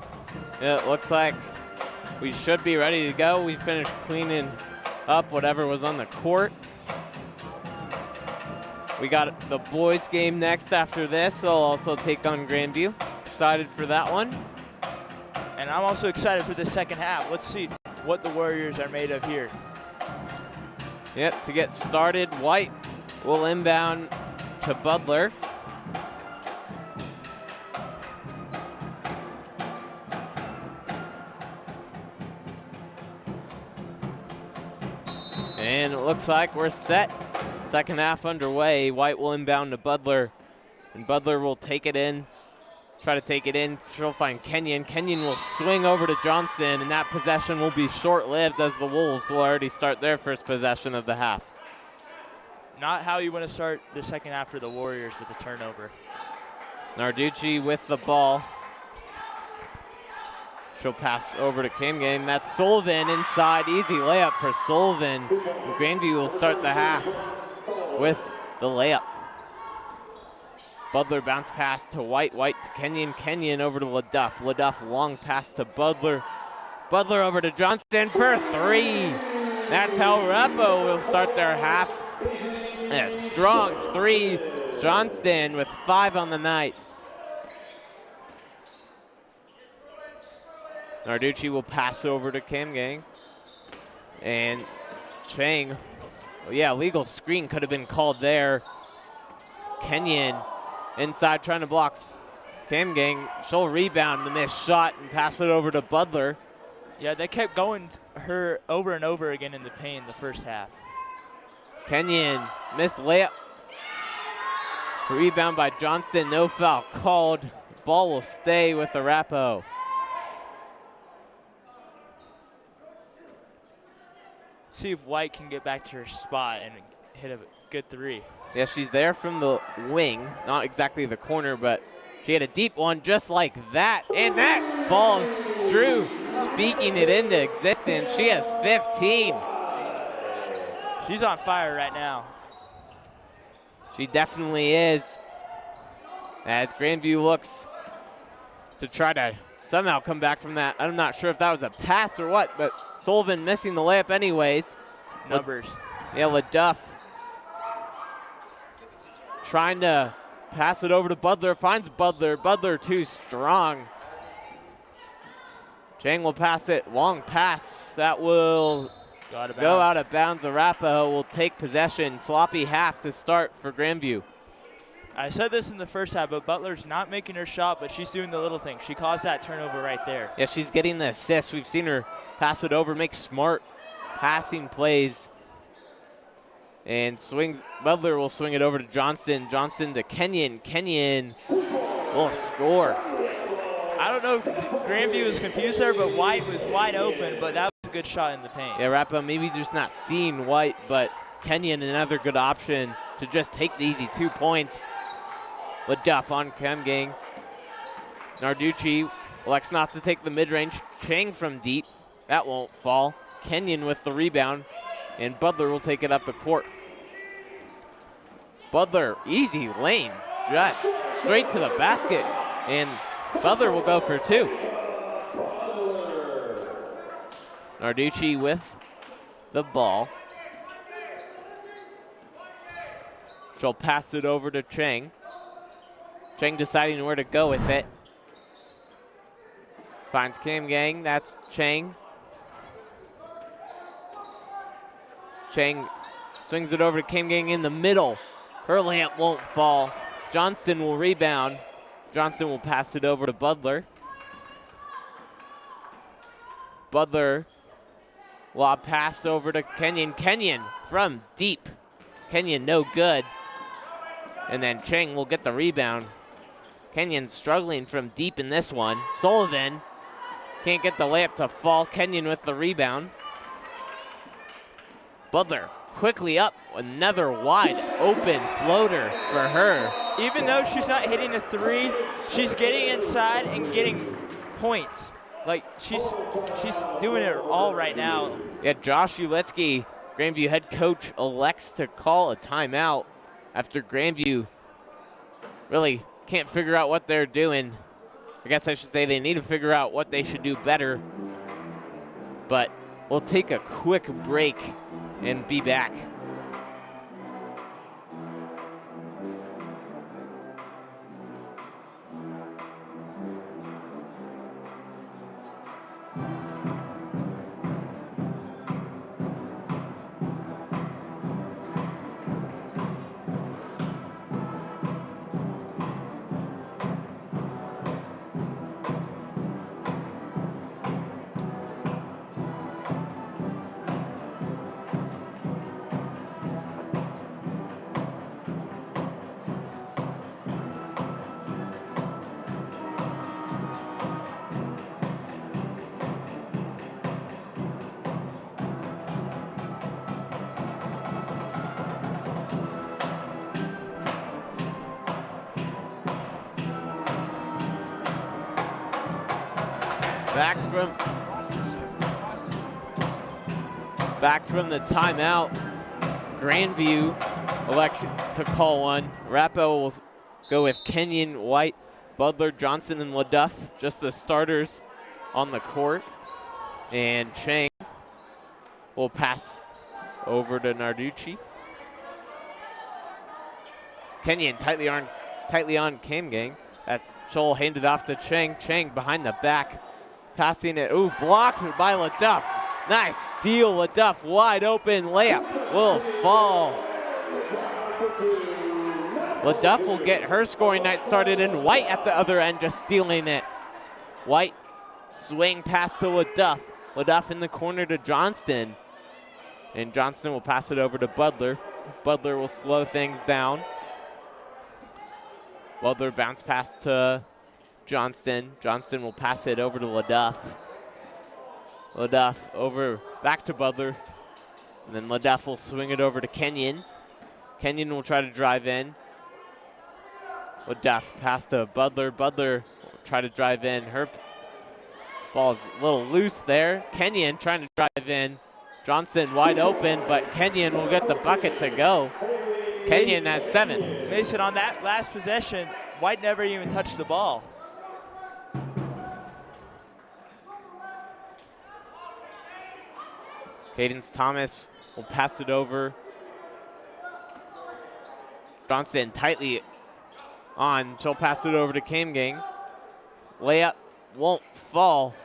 Yeah, it looks like we should be ready to go. We finished cleaning up whatever was on the court. We got the boys game next after this. They'll also take on Grandview. Excited for that one. And I'm also excited for the second half. Let's see what the Warriors are made of here. Yep, to get started, White will inbound to Butler. And it looks like we're set. Second half underway. White will inbound to Butler, and Butler will take it in. Try to take it in. She'll find Kenyon. Kenyon will swing over to Johnson, and that possession will be short-lived as the Wolves will already start their first possession of the half. Not how you want to start the second half for the Warriors with a turnover. Narducci with the ball. She'll pass over to Game. That's Sullivan inside. Easy layup for Sullivan. Grandview will start the half with the layup. Butler bounce pass to White. White to Kenyon. Kenyon over to LaDuff. LaDuff long pass to Butler. Butler over to Johnston for 3. That's how Arapahoe will start their half. A strong 3. Johnston with 5 on the night. Narducci will pass over to Camgang. And Chang, legal screen could have been called there. Kenyon inside trying to block Camgang. She'll rebound the missed shot and pass it over to Butler. Yeah, they kept going her over and over again in the paint in the first half. Kenyon missed layup. Rebound by Johnston, no foul called. Ball will stay with Arapahoe. See if White can get back to her spot and hit a good 3. Yeah, she's there from the wing, not exactly the corner, but she had a deep one just like that, and that falls. Drew speaking it into existence. She has 15. She's on fire right now. She definitely is. As Grandview looks to try to somehow come back from that. I'm not sure if that was a pass or what, but Sullivan missing the layup anyways. Numbers. LaDuff trying to pass it over to Butler, finds Butler. Butler too strong. Chang will pass it, long pass. That will go out of bounds. Arapahoe will take possession. Sloppy half to start for Grandview. I said this in the first half, but Butler's not making her shot, but she's doing the little thing. She caused that turnover right there. Yeah, she's getting the assist. We've seen her pass it over, make smart passing plays. And Butler will swing it over to Johnston. Johnston to Kenyon. Kenyon will score. I don't know, Grandview was confused there, but White was wide open, but that was a good shot in the paint. Yeah, Arapahoe maybe just not seeing White, but Kenyon another good option to just take the easy 2 points. LaDuff on Kemgang. Narducci elects not to take the mid-range. Chang from deep. That won't fall. Kenyon with the rebound, and Butler will take it up the court. Butler, easy lane, just straight to the basket, and Butler will go for 2. Narducci with the ball. She'll pass it over to Chang. Chang deciding where to go with it. Finds Kemgang, that's Chang. Chang swings it over to Kemgang in the middle. Her layup won't fall. Johnston will rebound. Johnston will pass it over to Butler. Butler lob pass over to Kenyon. Kenyon from deep. Kenyon no good. And then Chang will get the rebound. Kenyon struggling from deep in this one. Sullivan can't get the layup to fall. Kenyon with the rebound. Butler quickly up, another wide open floater for her. Even though she's not hitting the 3, she's getting inside and getting points. Like, she's doing it all right now. Yeah, Josh Uletsky, Grandview head coach, elects to call a timeout after Grandview really can't figure out what they're doing. I guess I should say they need to figure out what they should do better. But we'll take a quick break and be back. Back from the timeout, Grandview elects to call one. Arapahoe will go with Kenyon, White, Butler, Johnson, and LaDuff, just the starters on the court. And Chang will pass over to Narducci. Kenyon tightly on Kemgang. That's Chol handed off to Chang. Chang behind the back, passing it. Ooh, blocked by LaDuff. Nice steal, LaDuff, wide open layup will fall. LaDuff will get her scoring night started, and White at the other end just stealing it. White swing pass to LaDuff. LaDuff in the corner to Johnston. And Johnston will pass it over to Butler. Butler will slow things down. Butler bounce pass to Johnston. Johnston will pass it over to LaDuff. LaDuff over back to Butler. And then LaDuff will swing it over to Kenyon. Kenyon will try to drive in. LaDuff pass to Butler. Butler will try to drive in. Her ball is a little loose there. Kenyon trying to drive in. Johnston wide open, but Kenyon will get the bucket to go. Kenyon has 7. Mason, on that last possession, White never even touched the ball. Cadence Thomas will pass it over. Johnston tightly on. She'll pass it over to Kemgang. Layup won't fall.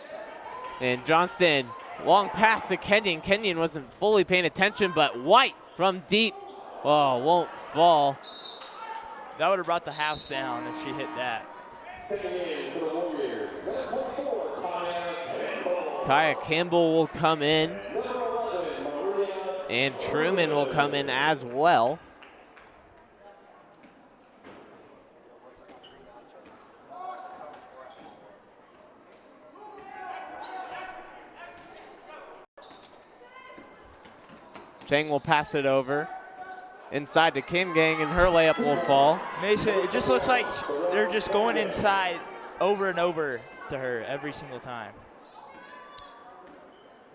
And Johnston, long pass to Kenyon. Kenyon wasn't fully paying attention, but White from deep. Oh, won't fall. That would have brought the house down if she hit that. Kaya Campbell will come in, and Truman will come in as well. Chang will pass it over inside to Kim Gang, and her layup will fall. Mason, it just looks like they're just going inside over and over to her every single time.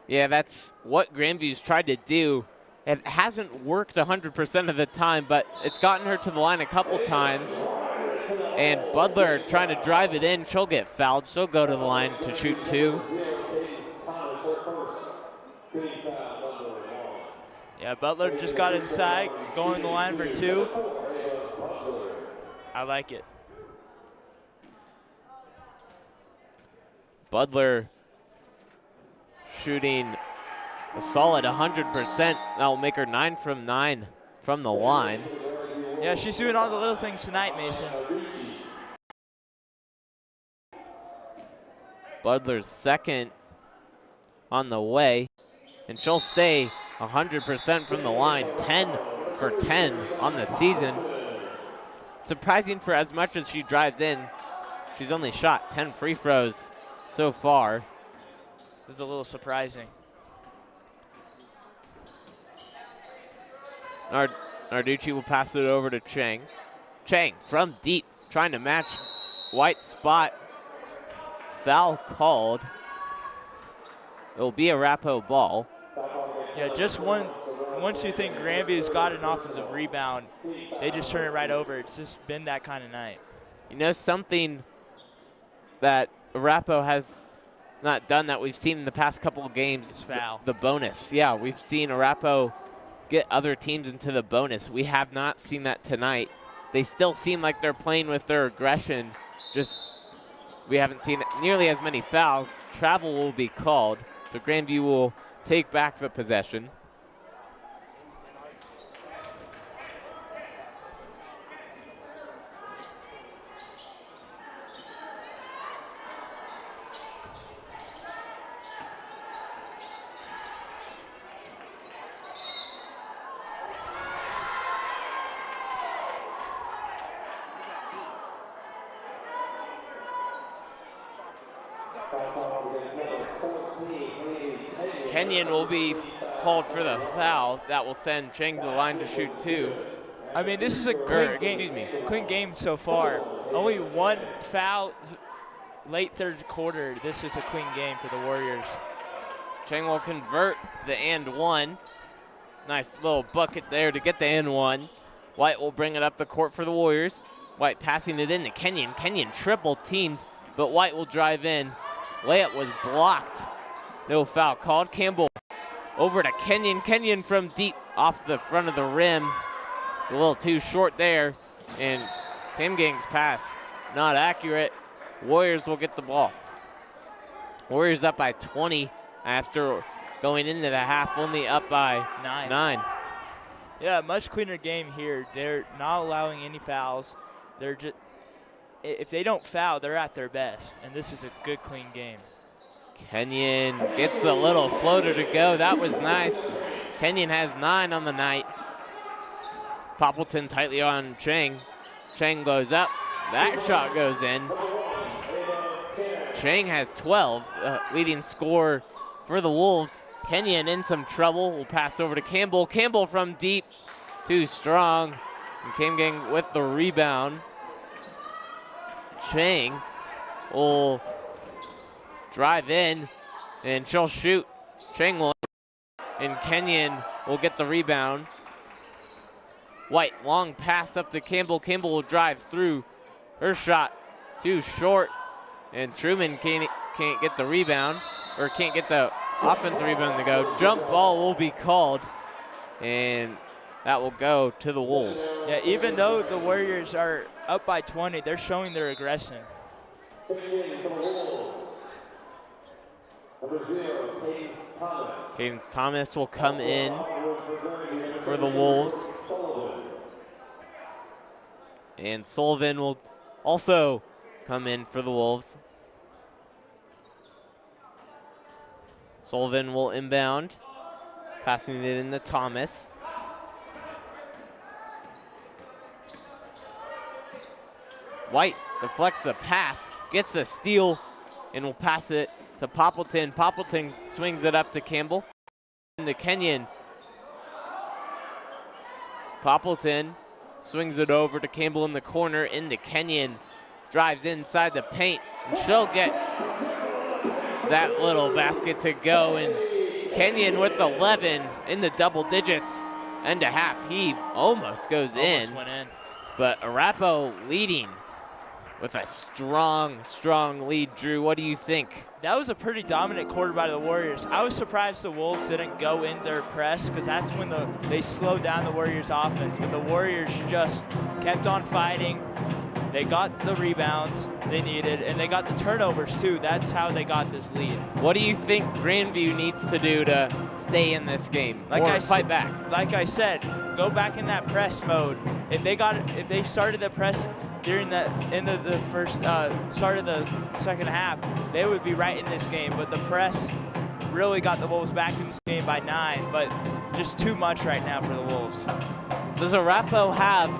Yeah, that's what Grandview's tried to do. It hasn't worked 100% of the time, but it's gotten her to the line a couple times. And Butler trying to drive it in. She'll get fouled. She'll go to the line to shoot 2. Yeah, Butler just got inside, going to the line for 2. I like it. Butler shooting a solid 100%. That will make her 9 from 9 from the line. Yeah, she's doing all the little things tonight, Mason. Butler's second on the way, and she'll stay 100% from the line, 10 for 10 on the season. Surprising for as much as she drives in. She's only shot 10 free throws so far. This is a little surprising. Narducci will pass it over to Chang. Chang from deep, trying to match White's spot. Foul called. It will be a Arapahoe ball. Yeah, just once you think Grandview's got an offensive rebound, they just turn it right over. It's just been that kind of night. You know, something that Arapahoe has not done that we've seen in the past couple of games is foul. The bonus. Yeah, we've seen Arapahoe get other teams into the bonus. We have not seen that tonight. They still seem like they're playing with their aggression. Just we haven't seen nearly as many fouls. Travel will be called, so Grandview will take back the possession. Kenyon will be called for the foul. That will send Chang to the line to shoot 2. I mean, this is a clean game so far. Only one foul late third quarter. This is a clean game for the Warriors. Chang will convert the and one. Nice little bucket there to get the and one. White will bring it up the court for the Warriors. White passing it in to Kenyon. Kenyon triple teamed, but White will drive in. Layup was blocked. No foul called. Campbell over to Kenyon. Kenyon from deep off the front of the rim. It's a little too short there. And Kim Gang's pass not accurate. Warriors will get the ball. Warriors up by 20 after going into the half, only up by 9. Yeah, much cleaner game here. They're not allowing any fouls. They're just, if they don't foul, they're at their best. And this is a good, clean game. Kenyon gets the little floater to go. That was nice. Kenyon has 9 on the night. Poppleton tightly on Chang. Chang goes up. That shot goes in. Chang has 12, leading scorer for the Wolves. Kenyon in some trouble. Will pass over to Campbell. Campbell from deep. Too strong. And Kim Gang with the rebound. Chang will drive in, and she'll shoot. Chang will, and Kenyon will get the rebound. White, long pass up to Campbell. Campbell will drive through. Her shot too short, and Truman can't get the rebound, or can't get the offensive rebound to go. Jump ball will be called, and that will go to the Wolves. Yeah, even though the Warriors are up by 20, they're showing their aggression. Cadence Thomas will come in for the Wolves. And Sullivan will also come in for the Wolves. Sullivan will inbound, passing it in to Thomas. White deflects the pass, gets the steal, and will pass it to Poppleton. Poppleton swings it up to Campbell. Into Kenyon. Poppleton swings it over to Campbell in the corner, into Kenyon. Drives inside the paint, and she'll get that little basket to go. And Kenyon with 11 in the double digits. End of half heave almost goes Almost went in. But Arapahoe leading with a strong, strong lead. Drew, what do you think? That was a pretty dominant quarter by the Warriors. I was surprised the Wolves didn't go in their press because that's when they slowed down the Warriors' offense. But the Warriors just kept on fighting. They got the rebounds they needed, and they got the turnovers too. That's how they got this lead. What do you think Grandview needs to do to stay in this game or fight back? Like I said, go back in that press mode. If they started the press during the end of the first start of the second half, they would be right in this game. But the press really got the Wolves back in this game by 9, but just too much right now for the Wolves. Does Arapahoe have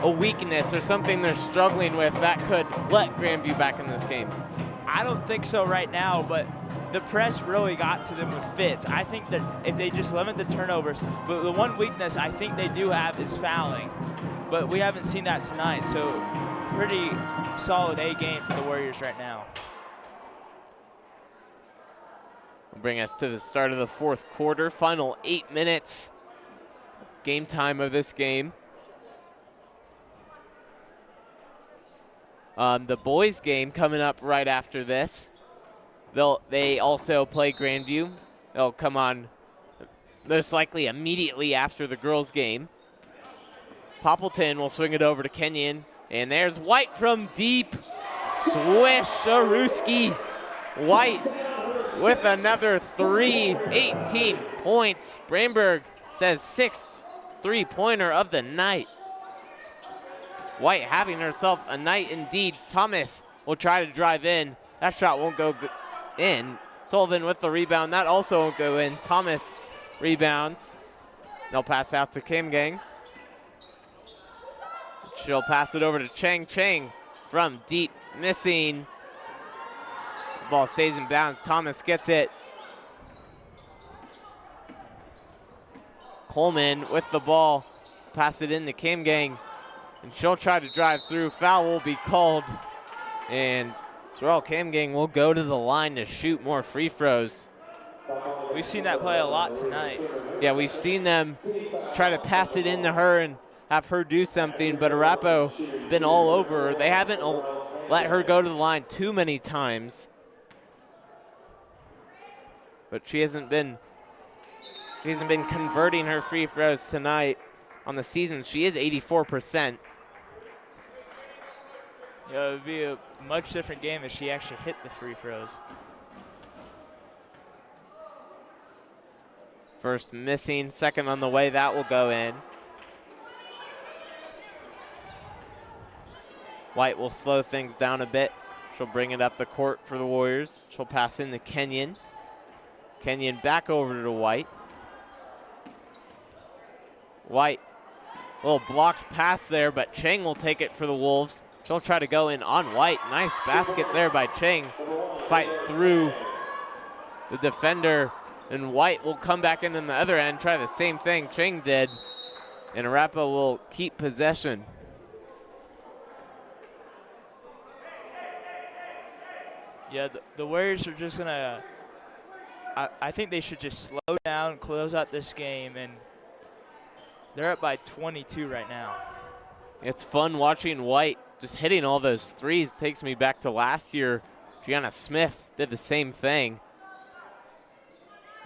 a weakness or something they're struggling with that could let Grandview back in this game? I don't think so right now, but the press really got to them with fits. I think that if they just limit the turnovers, but the one weakness I think they do have is fouling. But we haven't seen that tonight, so pretty solid A game for the Warriors right now. Will bring us to the start of the fourth quarter. Final 8 minutes. Game time of this game. The boys game coming up right after this. They also play Grandview. They'll come on most likely immediately after the girls game. Poppleton will swing it over to Kenyon. And there's White from deep. Swish Aruski. White with another 3, 18 points. Brainberg says 6th three-pointer of the night. White having herself a night indeed. Thomas will try to drive in. That shot won't go in. Sullivan with the rebound. That also won't go in. Thomas rebounds. They'll pass out to Kim Gang. She'll pass it over to Chang. Chang from deep, missing. The ball stays in bounds. Thomas gets it. Coleman with the ball. Pass it in to Kim Gang. And she'll try to drive through. Foul will be called. And Sorrel Kim Gang will go to the line to shoot more free throws. We've seen that play a lot tonight. Yeah, we've seen them try to pass it into her and have her do something, but Arapahoe has been all over her. They haven't let her go to the line too many times. But she hasn't been converting her free throws tonight. On the season, she is 84%. Yeah, it would be a much different game if she actually hit the free throws. First missing, second on the way, that will go in. White will slow things down a bit. She'll bring it up the court for the Warriors. She'll pass in to Kenyon. Kenyon back over to White. White, a little blocked pass there, but Chang will take it for the Wolves. She'll try to go in on White. Nice basket there by Chang. Fight through the defender, and White will come back in on the other end, try the same thing Chang did, and Arapahoe will keep possession. Yeah, the Warriors are just going to, I think they should just slow down, close out this game, and they're up by 22 right now. It's fun watching White just hitting all those threes. Takes me back to last year. Gianna Smith did the same thing.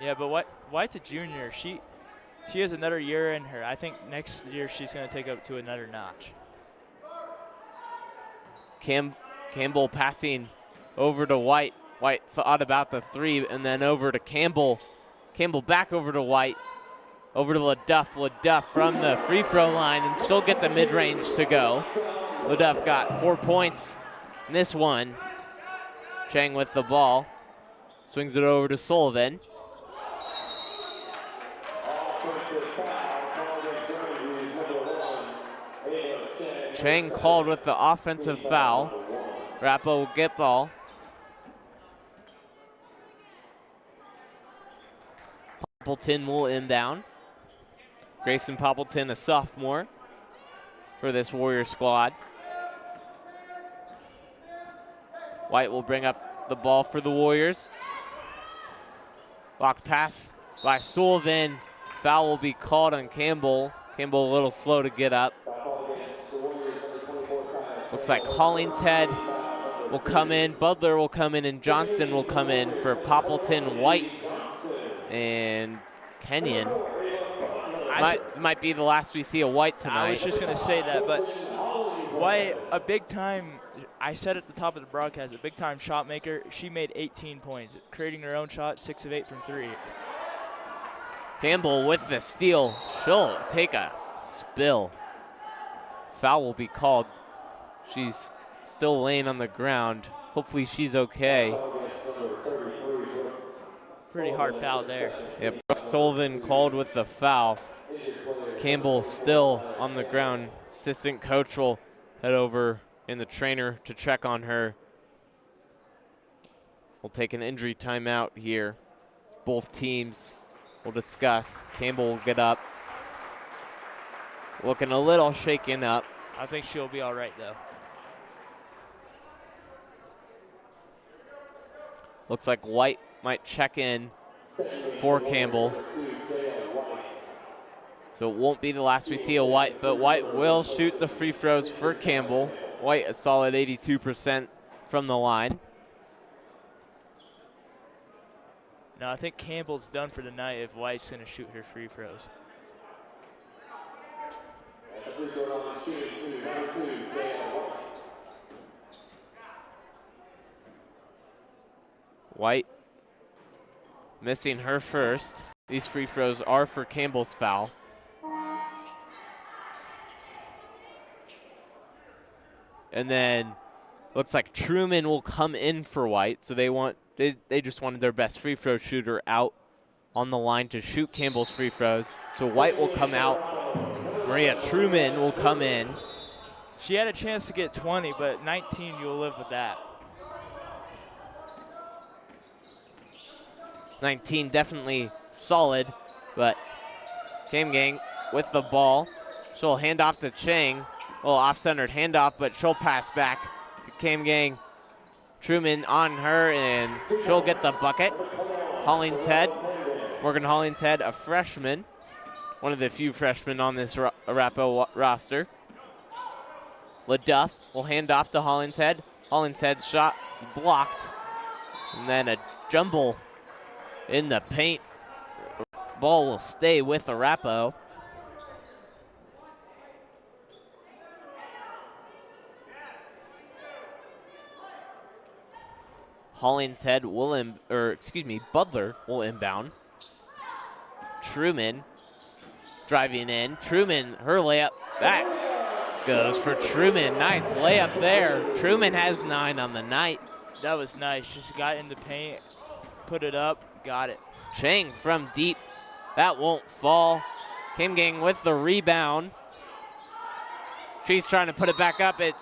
Yeah, but White's a junior. She has another year in her. I think next year she's going to take up to another notch. Campbell passing over to White. White thought about the three and then over to Campbell. Campbell back over to White. Over to LaDuff. LaDuff from the free throw line, and she'll get the mid-range to go. LaDuff got 4 points in this one. Chang with the ball. Swings it over to Sullivan. Chang called with the offensive foul. Arapahoe will get ball. Poppleton will inbound. Grayson Poppleton, a sophomore for this Warrior squad. White will bring up the ball for the Warriors. Blocked pass by Sullivan. Foul will be called on Campbell. Campbell a little slow to get up. Looks like Hollingshead will come in, Butler will come in, and Johnston will come in for Poppleton, White, and Kenyon. Might be the last we see of White tonight. I was just going to say that, but White, a big time, I said at the top of the broadcast, a big time shot maker. She made 18 points, creating her own shot, 6 of 8 from 3. Campbell with the steal. She'll take a spill. Foul will be called. She's still laying on the ground. Hopefully she's okay. Pretty hard foul there. Yeah, Brooke Sullivan called with the foul. Campbell still on the ground. Assistant coach will head over in the trainer to check on her. We'll take an injury timeout here. Both teams will discuss. Campbell will get up. Looking a little shaken up. I think she'll be all right, though. Looks like White might check in for Campbell. So it won't be the last we see of White, but White will shoot the free throws for Campbell. White a solid 82% from the line. No, I think Campbell's done for the night if White's going to shoot her free throws. White missing her first. These free throws are for Campbell's foul. And then looks like Truman will come in for White. So they just wanted their best free throw shooter out on the line to shoot Campbell's free throws. So White will come out. Maria Truman will come in. She had a chance to get 20, but 19, you'll live with that. 19 definitely solid, but Cam Gang with the ball. She'll hand off to Chang. A little off-centered handoff, but she'll pass back to Cam Gang. Truman on her, and she'll get the bucket. Hollingshead, Morgan Hollingshead, a freshman. One of the few freshmen on this Arapahoe roster. LaDuff will hand off to Hollingshead. Hollingshead's shot blocked. And then a jumble in the paint. Ball will stay with Arapahoe. Hollingshead will, Butler will inbound. Truman driving in. Truman, her layup, that goes for Truman. Nice layup there. Truman has 9 on the night. That was nice. Just got in the paint, put it up, got it. Chang from deep. That won't fall. Kim Gang with the rebound. She's trying to put it back up. It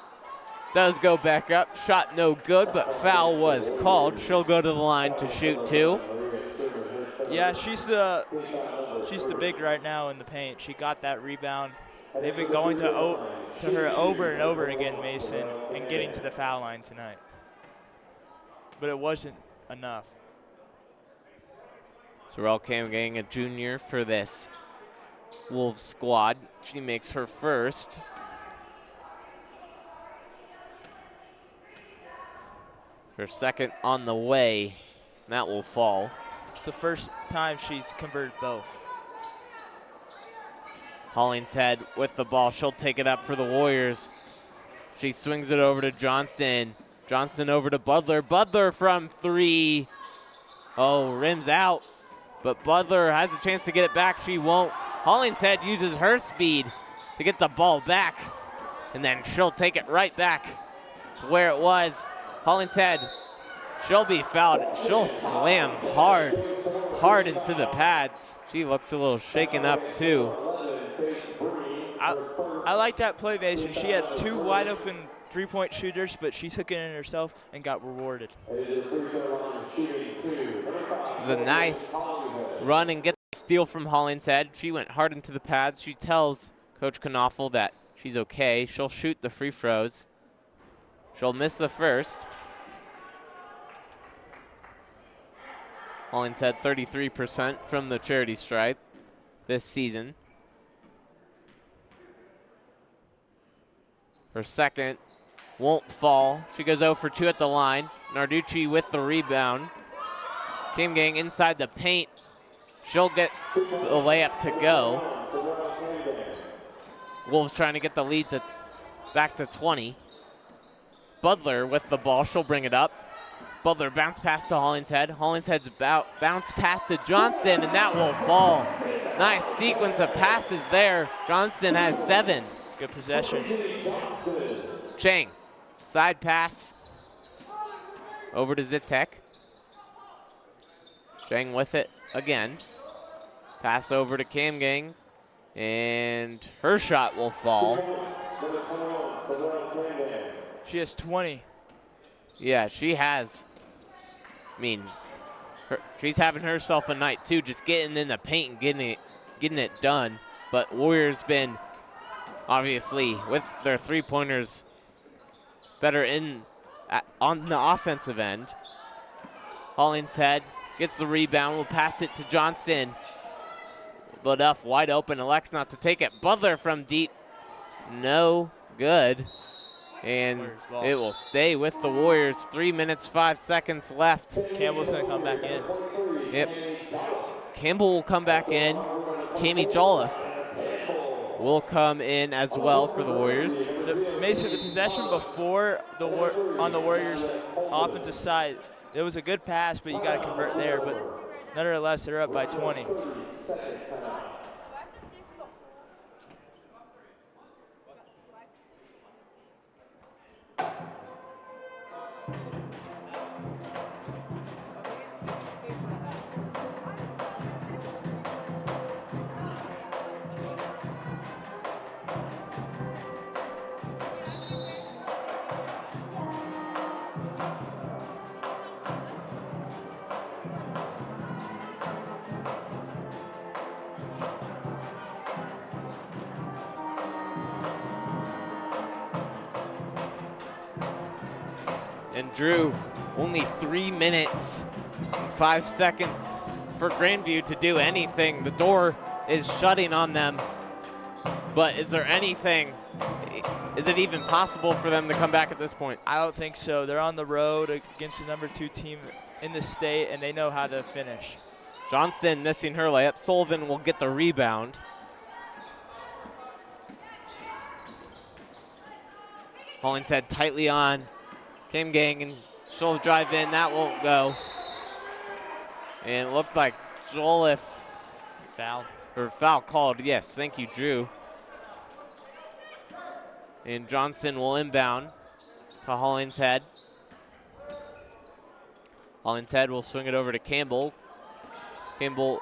does go back up. Shot no good, but foul was called. She'll go to the line to shoot 2. Yeah, she's the big right now in the paint. She got that rebound. They've been going to her over and over again, Mason, and getting to the foul line tonight. But it wasn't enough. Sorrel Cam Gang, a junior for this Wolves squad. She makes her first. Her second on the way. That will fall. It's the first time she's converted both. Hollingshead with the ball. She'll take it up for the Warriors. She swings it over to Johnston. Johnston over to Butler. Butler from 3. Oh, rims out. But Butler has a chance to get it back. She won't. Hollingshead uses her speed to get the ball back. and then she'll take it right back to where it was. Hollingshead, she'll be fouled. She'll slam hard into the pads. She looks a little shaken up too. I like that play, Mason. She had 2 wide open three-point shooters, but she took it in herself and got rewarded. It was a nice run and get the steal from Hollingshead. She went hard into the pads. She tells Coach Knoffel that she's okay. She'll shoot the free throws. She'll miss the first. Hollingshead 33% from the charity stripe this season. Her second won't fall. She goes 0 for 2 at the line. Narducci with the rebound. Kim Gang inside the paint. She'll get the layup to go. Wolves trying to get the lead back to 20. Butler with the ball. She'll bring it up. Butler bounce pass to Hollingshead. Hollingshead's bounce pass to Johnston, and that will fall. Nice sequence of passes there. Johnston has 7. Good possession. Chang, side pass over to Zitek. Chang with it again. Pass over to Cam Gang, and her shot will fall. She has 20. Yeah, she has. I mean, she's having herself a night too, just getting in the paint and getting it done. But Warriors been obviously with their three-pointers better on the offensive end. Hollingshead gets the rebound, will pass it to Johnston. But Duff wide open, elects not to take it. Butler from deep, no good. And it will stay with the Warriors. 3 minutes, 5 seconds left. Campbell's gonna come back in. Yep. Campbell will come back in. Cami Jolliffe will come in as well for the Warriors. Mason, the possession before on the Warriors' offensive side, it was a good pass, but you got to convert there. But nonetheless, they're up by 20. And Drew, only 3 minutes and 5 seconds for Grandview to do anything. The door is shutting on them. But is there anything, is it even possible for them to come back at this point? I don't think so. They're on the road against the #2 team in the state, and they know how to finish. Johnston missing her layup. Sullivan will get the rebound. Hollingshead tightly on Kim Gang, and she'll drive in. That won't go. And it looked like Jolliffe foul called. Yes, thank you, Drew. And Johnston will inbound to Hollingshead. Hollingshead will swing it over to Campbell. Campbell.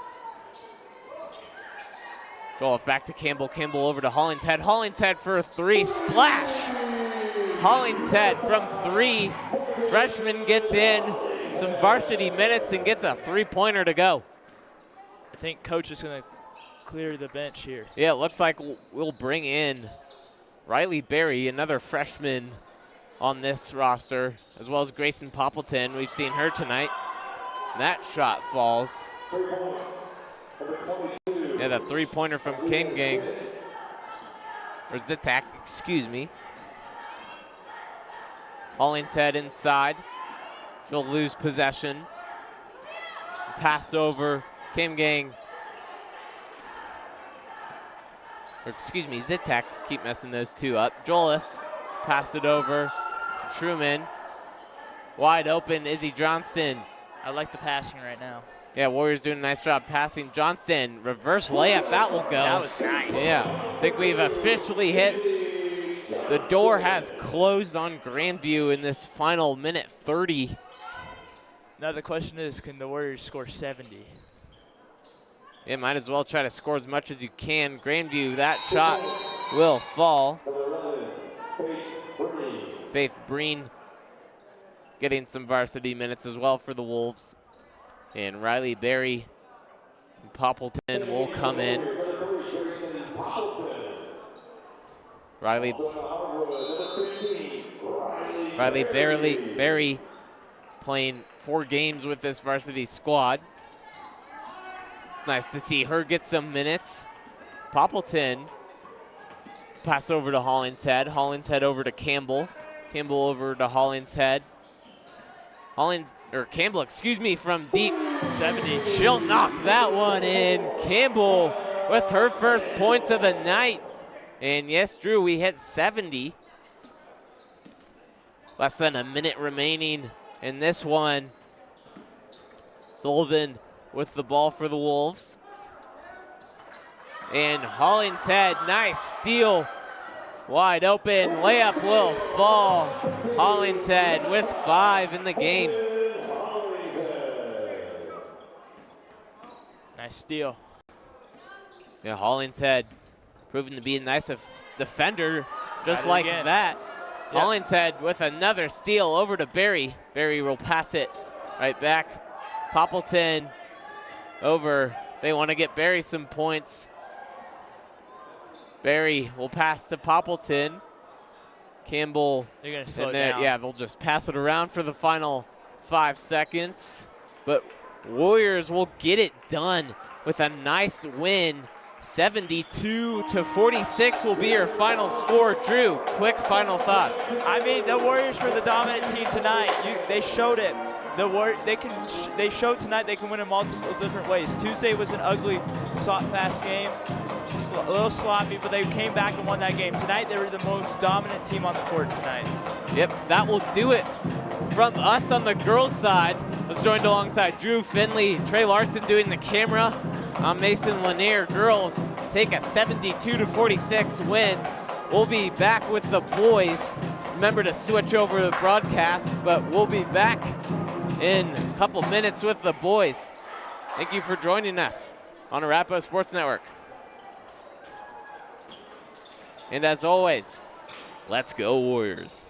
Jolliffe back to Campbell. Campbell over to Hollingshead. Hollingshead for a 3. Splash! Hollingshead from 3. Freshman gets in some varsity minutes and gets a 3-pointer to go. I think coach is going to clear the bench here. Yeah, it looks like we'll bring in Riley Berry, another freshman on this roster, as well as Grayson Poppleton. We've seen her tonight. That shot falls. Yeah, the 3-pointer from Kim Gang. Or Zitak, excuse me. Hollingshead inside. She'll lose possession. Pass over. Kim Gang. Or excuse me, Zitek. Keep messing those two up. Jolliffe. Pass it over. Truman. Wide open, Izzy Johnston. I like the passing right now. Yeah, Warriors doing a nice job passing. Johnston, reverse layup, that will go. That was nice. Yeah, I think we've officially hit The door has closed on Grandview in this final minute 30. Now the question is, can the Warriors score 70? Yeah, might as well try to score as much as you can. Grandview, that shot will fall. Faith Breen getting some varsity minutes as well for the Wolves. And Riley Berry and Poppleton will come in. Riley Berry playing 4 games with this varsity squad. It's nice to see her get some minutes. Poppleton pass over to Hollingshead. Hollingshead over to Campbell. Campbell over to Hollingshead. Campbell, excuse me, from deep. 70. She'll knock that one in. Campbell with her first points of the night. And yes, Drew, we hit 70. Less than a minute remaining in this one. Sullivan with the ball for the Wolves. And Hollingshead, nice steal. Wide open, layup will fall. Hollingshead with 5 in the game. Nice steal. Yeah, Hollingshead proving to be a nice defender, just like again. that. Yep. Hollingshead with another steal over to Berry. Berry will pass it right back. Poppleton over. They want to get Berry some points. Berry will pass to Poppleton. Campbell. They're going to slow it there, down. yeah, they'll just pass it around for the final 5 seconds. But Warriors will get it done with a nice win. 72-46 will be your final score. Drew, quick final thoughts. I mean, the Warriors were the dominant team tonight. They showed it. They showed tonight they can win in multiple different ways. Tuesday was an ugly, fast game, a little sloppy, but they came back and won that game. Tonight, they were the most dominant team on the court tonight. Yep, that will do it from us on the girls' side. I was joined alongside Drew Finley, Trey Larson doing the camera. I'm Mason Lanier. Girls take a 72-46 win. We'll be back with the boys. Remember to switch over the broadcast, but we'll be back in a couple minutes with the boys. Thank you for joining us on Arapahoe Sports Network. And as always, let's go Warriors.